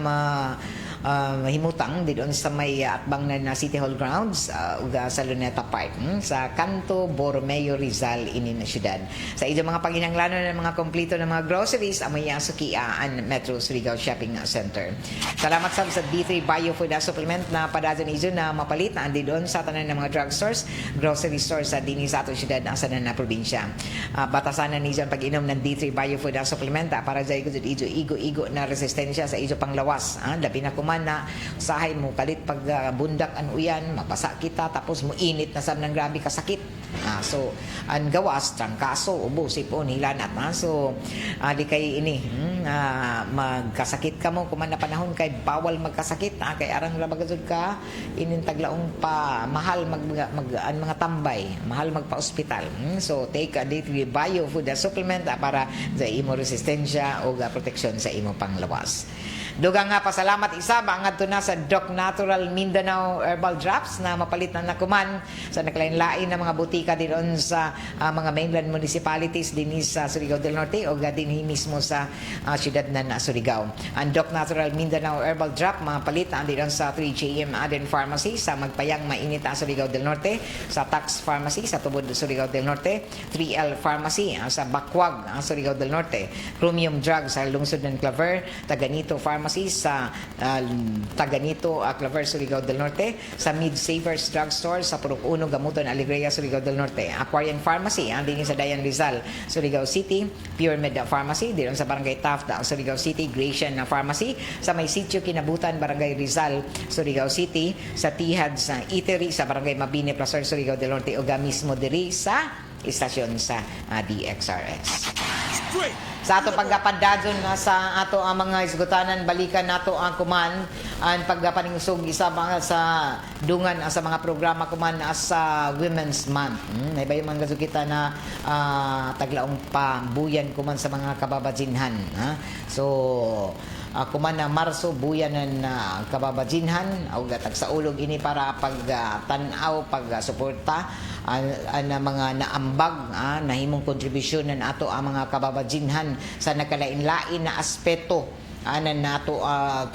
S2: mahimutang didon sa may atbang na City Hall grounds sa Luneta Park sa Kanto Borromeo Rizal ini na siyudad. Sa inyong mga paghinanglanon ng mga kompleto ng mga groceries amoy sukiaan Metro Surigao Shopping Center. Salamat sa D3 Bio Food Supplement na padadyan iso na mapalit na andi doon sa tanan ng mga drugstores, grocery stores sa dini sa ato siyudad sa na probinsya. Batasan na niyo pag-inom ng D3 Bio Food Supplement para sa igo na resistensya sa iso panglawas. Labi na kuman na usahay mo kalit pag bundak an uyan, mapasa kita tapos mo init na sab ng grabe kasakit. So ang gawas trangkaso ubo sipon hilanat so di kay ini magkasakit ka mo kuman na panahon kay bawal magkasakit kay arang ra magazud ka inin taglaong pa mahal ang mga tambay, mahal magpa-ospital. So take a daily bio food supplement para sa imo resistensya o proteksyon sa imo panglawas. Dugang nga pasalamat isa ba ngadto na sa Doc Natural Mindanao Herbal Drops na mapalit na nakuman sa nakalain-lain na mga butika dinon sa mga mainland municipalities din sa Surigao del Norte o dinhi mismo sa siyudad na Surigao. Ang Doc Natural Mindanao Herbal Drop mapalit dinon sa 3JM Aden Pharmacy sa Magpayang Mainit sa Surigao del Norte, sa Tax Pharmacy sa Tubod Surigao del Norte, 3L Pharmacy sa Bakwag Surigao del Norte, Chromium Drug sa lungsod ng Claver, Taganito Pharmacy sa Taganito, Claver, Surigao del Norte, sa Mid Savers Drugstore sa Purok 1, Gamuton, Alegria, Surigao del Norte, Aquarian Pharmacy din sa Dayan Rizal, Surigao City, Pure Med Pharmacy din sa Barangay Taft, Surigao City, Gratian Pharmacy sa May Sitio Kinabutan, Barangay Rizal, Surigao City, sa Tihad sa Eatery sa Barangay Mabini, Placer, Surigao del Norte o mismo diri sa istasyon sa DXRS.
S4: Straight.
S2: Sa ato pagkapadadyon sa ato ang mga isgutanan balikan nato ang kuman ang pagpaningsog isa mga sa dungan sa mga programa kuman sa Women's Month. Naibay man gazu kita na taglaong pambuyan kuman sa mga kababadsinhan. So kuman na Marso buyanan na kababadsinhan o tagsaulog ini para pagtanaw pagsuporta ang mga naambag nahimong kontribusyon ng ato ang mga kababadsinhan sa nakalain-lain na aspeto anan nato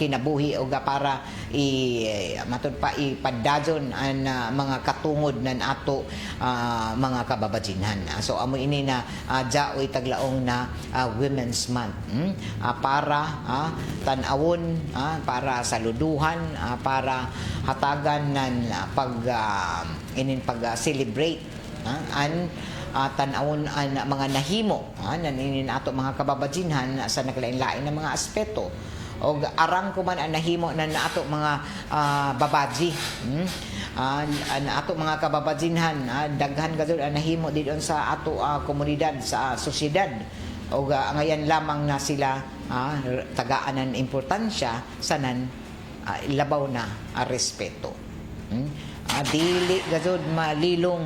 S2: kinabuhi o para matud pa ipadadyon ang mga katungod nan ato mga kababadsinhan. So amo ini na jaoy taglaong na Women's Month para tan-awon para saluduhan para hatagan nan pag-celebrate an tan-awon ang mga nahimo naninin ato mga kababadsinhan sa naglain-lain na mga aspeto o arang ko man ang nahimo na ato mga babadji ang ato mga kababadsinhan daghan gazud ang nahimo didon sa ato komunidad sa sosyedad o ngayon lamang na sila tagaan ng importansya sanan labaw na respeto. Dili gazud malilong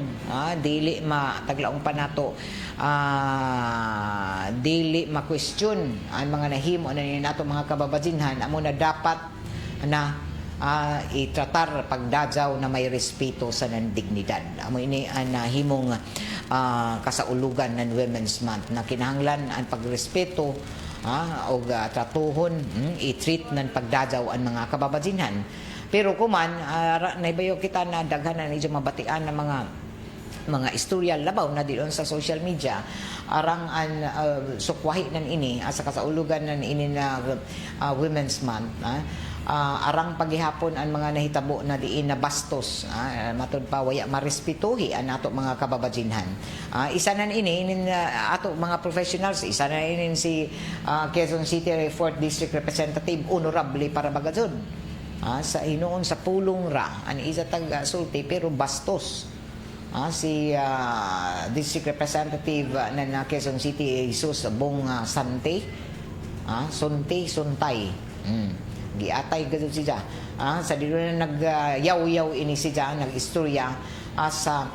S2: dili mataglaong panato dili ma-question ang mga nahimo na nato mga kababadsinhan amo na dapat na itratar pagdajaw na may respeto sa dignidad. Amo ini ang nahimong kasaulugan ng Women's Month na kinahanglan ang pagrespeto o tratuhon i-treat ng pagdajaw ang mga kababadsinhan. Pero kuman naibayo kita na daghanan medyo mabatian ng mga istorya labaw na diyon sa social media arang an sukwahi nan ini sa kasaulugan nan ini na Women's Month arang paghihapon ang mga nahitabo na diin na bastos matud pa waya marespetuhi ang ato mga kababadsinhan. Isa nan ini ato mga professionals, isa na ini si Quezon City 4th District Representative Honorable para bagazod sa inoon sa pulong ra an isa tag sulti pero bastos si District Representative na Quezon City Jesus Bong Sante Suntay giatay gud siya sa dilo na nagyaw-yaw ini siya nag-istorya sa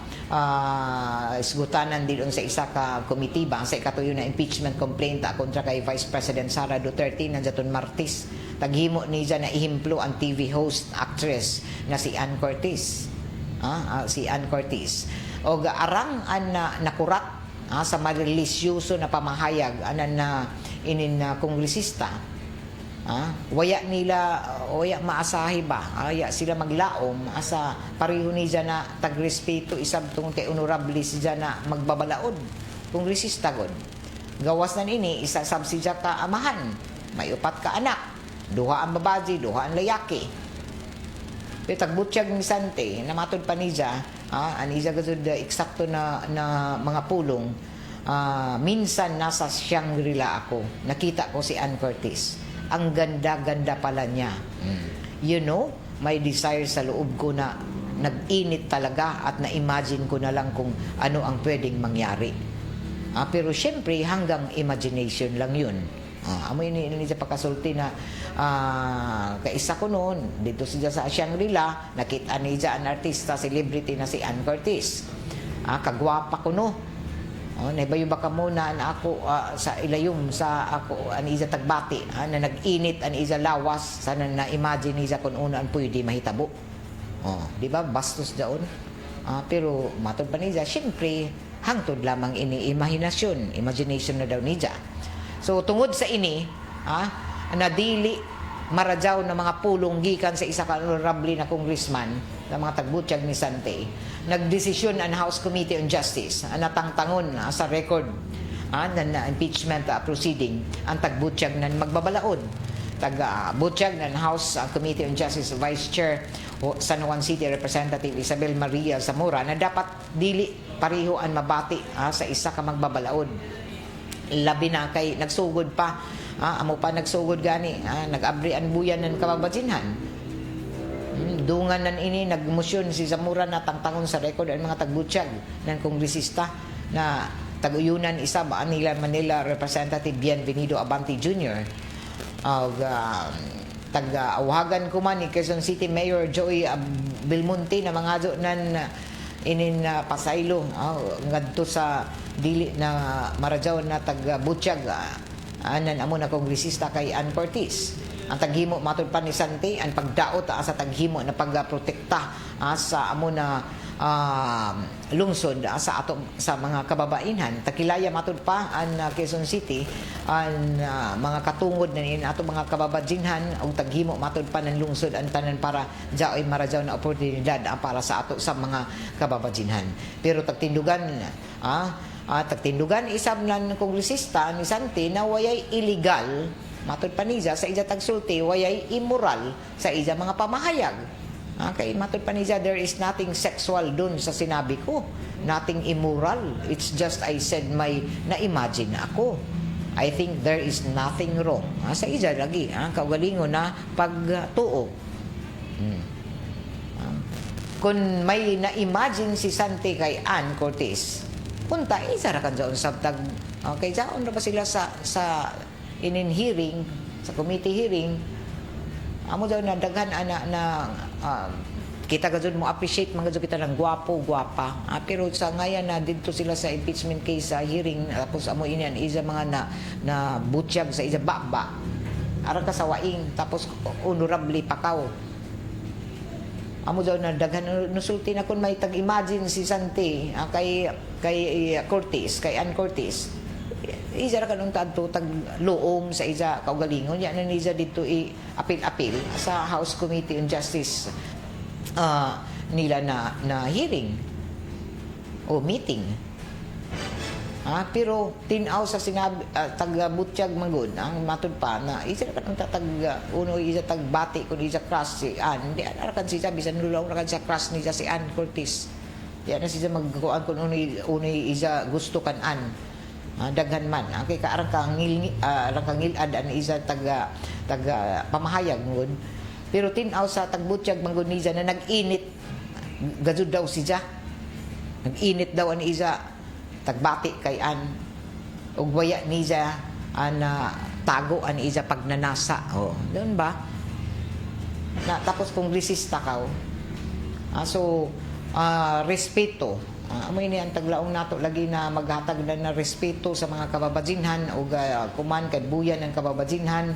S2: isgutanan didon sa isa ka komitiba sa ikatuyo na impeachment complaint kontra kay Vice President Sara Duterte nandaton Martes taghimo niya na ihimplo ang TV host actress na si Ann Curtis o arang an nakurat sa malilisyoso na pamahayag anan na inin kongresista waya maasahi ba sila maglaom asa pareho niya na tagrespeto isab tong kay honorable siya na magbabalaod kongresista god gawas nan ini isa sab siya ka amahan may upat ka anak duha ang babaji duha ang layaki pero tagbutsyag ni Sante namatod pa niya aniya gazud eksakto na mga pulong minsan nasa Shangri-La ako nakita ko si Ann Curtis ang ganda-ganda pala niya. May desire sa loob ko na nag-init talaga at na-imagine ko na lang kung ano ang pwedeng mangyari. Pero syempre hanggang imagination lang yun. Amo ini sa pagkasulti na kaisa ko noon dito siya sa Shangri-La, nakita niya ang artista celebrity na si Ann Curtis. Kagwapa ko no. Naibayo ba ka muna na ako sa ilayom sa ako aniza tagbati na nag-init aniza lawas sana na imagine niya kung una ang pwede mahitabo. Di ba bastos daon. Pero matod pa niya syempre hangtod lamang ini imagination na daw niya. So tungod sa ini, nadili maradyaw na mga pulong gikan sa isa ka honorable na congressman na mga tagbutsyag ni Sante, nagdesisyon ang House Committee on Justice natangtangon sa record na impeachment proceeding ang tagbutsyag na magbabalaod. Tagbutsyag ng House Committee on Justice Vice Chair San Juan City Representative Isabel Maria Zamora na dapat dili pareho ang mabati sa isa ka magbabalaod. Labi na kay nagsugod pa amo pa nagsugod gani nag-abri ang buyan ng kababadsinhan. Dungan nan ini nagmosyon si Zamora na tangtangon sa record ang mga tagbutsyag ng kongresista na taguyunan isa ba nila Manila Representative Bienvenido Abante Jr. Tag-awagan ko man ni Quezon City Mayor Joey Belmonte na mga do nan inin pasaylo ngadto sa dili na maradyaw na tagbutsyag anan amo na kongresista kay Ann Curtis. Ang taghimo matud pa ni Sante ang pagdaot sa taghimo na pagprotekta sa amo na lungsod sa mga kababainhan. Takilaya matud pa ang Quezon City ang mga katungod na in ato mga kababadjinhan og taghimo matud pa ng lungsod ang tanan para jaoy maradyaw na oportunidad para sa ato sa mga kababadjinhan. Pero tagtindugan isab ng kongresista ni Sante na wayay illegal matud pa niya sa ija tagsulti wayay immoral sa ija mga pamahayag. Kay matud pa niya there is nothing sexual dun sa sinabi ko, nothing immoral, it's just I said na-imagine ako. I think there is nothing wrong sa ija lagi kaugalingon na pagtuo. Kung may na-imagine si Sante kay Ann Curtis, punta isa ra kan sa sabtag kay jaon ra ba sila sa hearing sa committee hearing amo daw na daghan na kita gazud mo appreciate mga gazud kita ng gwapa pero sa ngayon na dito sila sa impeachment case sa hearing tapos amo inian isa mga na butsyag sa isa baba ara ka sa waing tapos honorable pakaw amo daw na daghan nusulti na kun may tag-imagine si Sante kay Curtis kay Ann Curtis isa ra kanong tadto tag luom sa isa kaugalingon ya na niya dito apil-apil sa House Committee on Justice nila na hearing o meeting pero tinaw sa sinabi taga-butsyag manggod ang matud pa na isa ra kanong uno isa tagbati kun isa crush si Ann di ara kan siya bisan lulaw ra kan siya crush niya si Ann Curtis di na siya magkuan kun uno isa gusto kan Ann daghan man kay kaarang kangilad an isa taga pamahayag ngud pero tinaw sa tagbutsyag manggod niya na nag-init gazud daw siya nag-init daw an isa tagbati kay Ann ug waya niya tago an isa pagnanasa doon ba na tapos kongresista ka respeto amoy ni ang taglaong nato lagi na maghatag na respeto sa mga kababadjinhan o kuman kay buyan ng kababadjinhan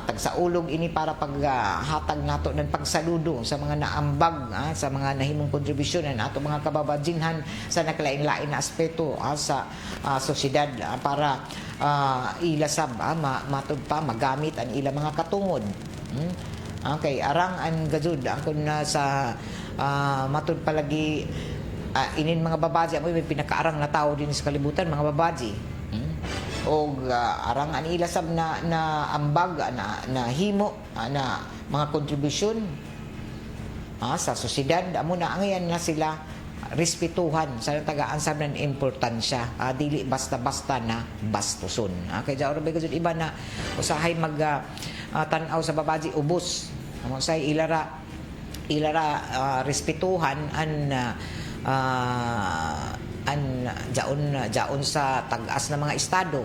S2: tag sa ulog ini para paghatag nato ng pagsaludo sa mga naambag sa mga nahimong kontribusyon ng ato mga kababadjinhan sa nakalain-lain na aspeto sa sosyedad para ilasab matud pa magamit ang ilang mga katungod. Okay, arang ang gazud ako na sa matud palagi inin mga babaji amoy may pinakaarang na tao din sa kalibutan mga babaji o arang an ilasab na ambag na himo na mga kontribusyon sa sosyedad amo na angayan na sila respetuhan sa taga-ansab ng importansya dili basta-basta na bastuson kay jaoro ba gud iba na usahay mag tan-aw sa babaji ubos amo say ilara respetuhan jaon sa tag-as na mga estado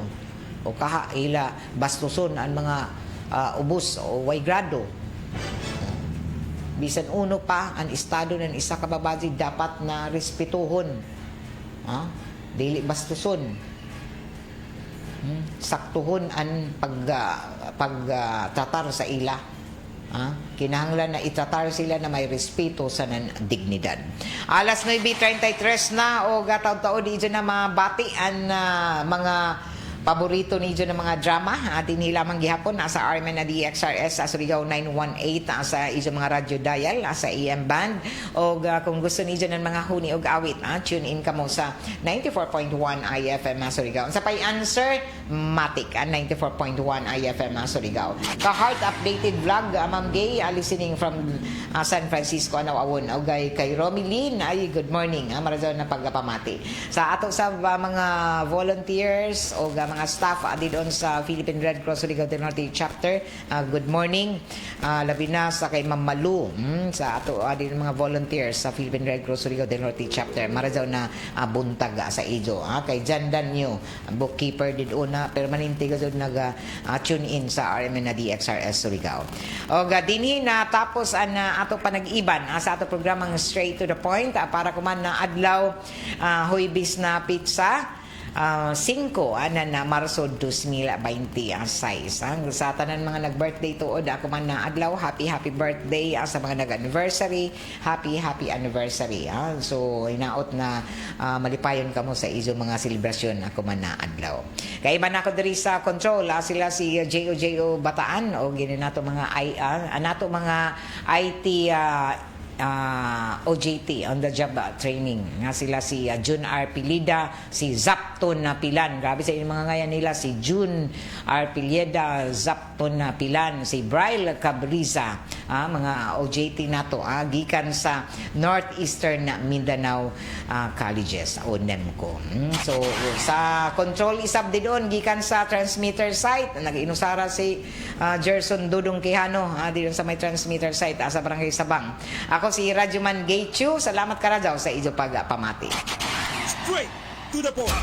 S2: o kaha ila bastuson ang mga ubos o way grado. Bisan uno pa ang estado ng isa ka babaji dapat na respetuhon. Dili bastuson. Saktuhon ang pagtratar sa ila. Kinahanglan na itratar sila na may respeto sa dignidad. Alas 9:33 na o gataw-tao di dyan na mabati ang mga paborito ni dyan ng mga drama. Din lamang gihapon nasa RMN na DXRS sa Surigao 918 sa isang mga radio dial sa AM band. O kung gusto ni dyan ng mga huni o awit, tune in ka mo sa 94.1 IFM Surigao. Sa pay-answer, Matic 94.1 IFM Surigao. Ka-heart updated vlog, Ma'am Gay, listening from San Francisco, Anawawon. O kay Romilyn, ay good morning. Marazon na pagpamati. Sa ato sa mga volunteers o mga staff doon sa Philippine Red Cross Surigao del Norte chapter, good morning. Labi na sa kay Ma'am Malu, sa ato din mga volunteers sa Philippine Red Cross Surigao del Norte chapter. Marajaw na buntag sa Ijo. Kay Jan Danyo, bookkeeper din una, permanente ka doon nag-tune in sa RMN na DXRS Surigao. O dinhi na tapos ang ato panag-iban sa ato programang Straight to the Point para kuman na adlaw huibis na pizza 5 na Marso 2026 sa tanan mga nag-birthday tuod ako man na adlaw, happy birthday sa mga nag-anniversary, happy anniversary. So hinaot na malipayon kamo sa izo mga selebrasyon ako man na adlaw. Kay iban ako diri sa control sila si JO Bataan o gini nato mga nato mga IT OJT, on the job training nga sila si Jun R. Pilida, si Zapton na Pilan, grabe sa mga ngayon nila, si Jun R. Pilida, Zapton na Pilan, si Braille Cabriza, mga OJT nato gikan sa Northeastern Mindanao Colleges o NEMCO. So sa control isab di doon gikan sa transmitter site nag-inusara si Gerson Dudong Quijano di sa may transmitter site sa Barangay Sabang. Ako si Radyoman Gay Chu. Salamat ka Radyaw sa ijo pagpamati.
S4: Straight to the point.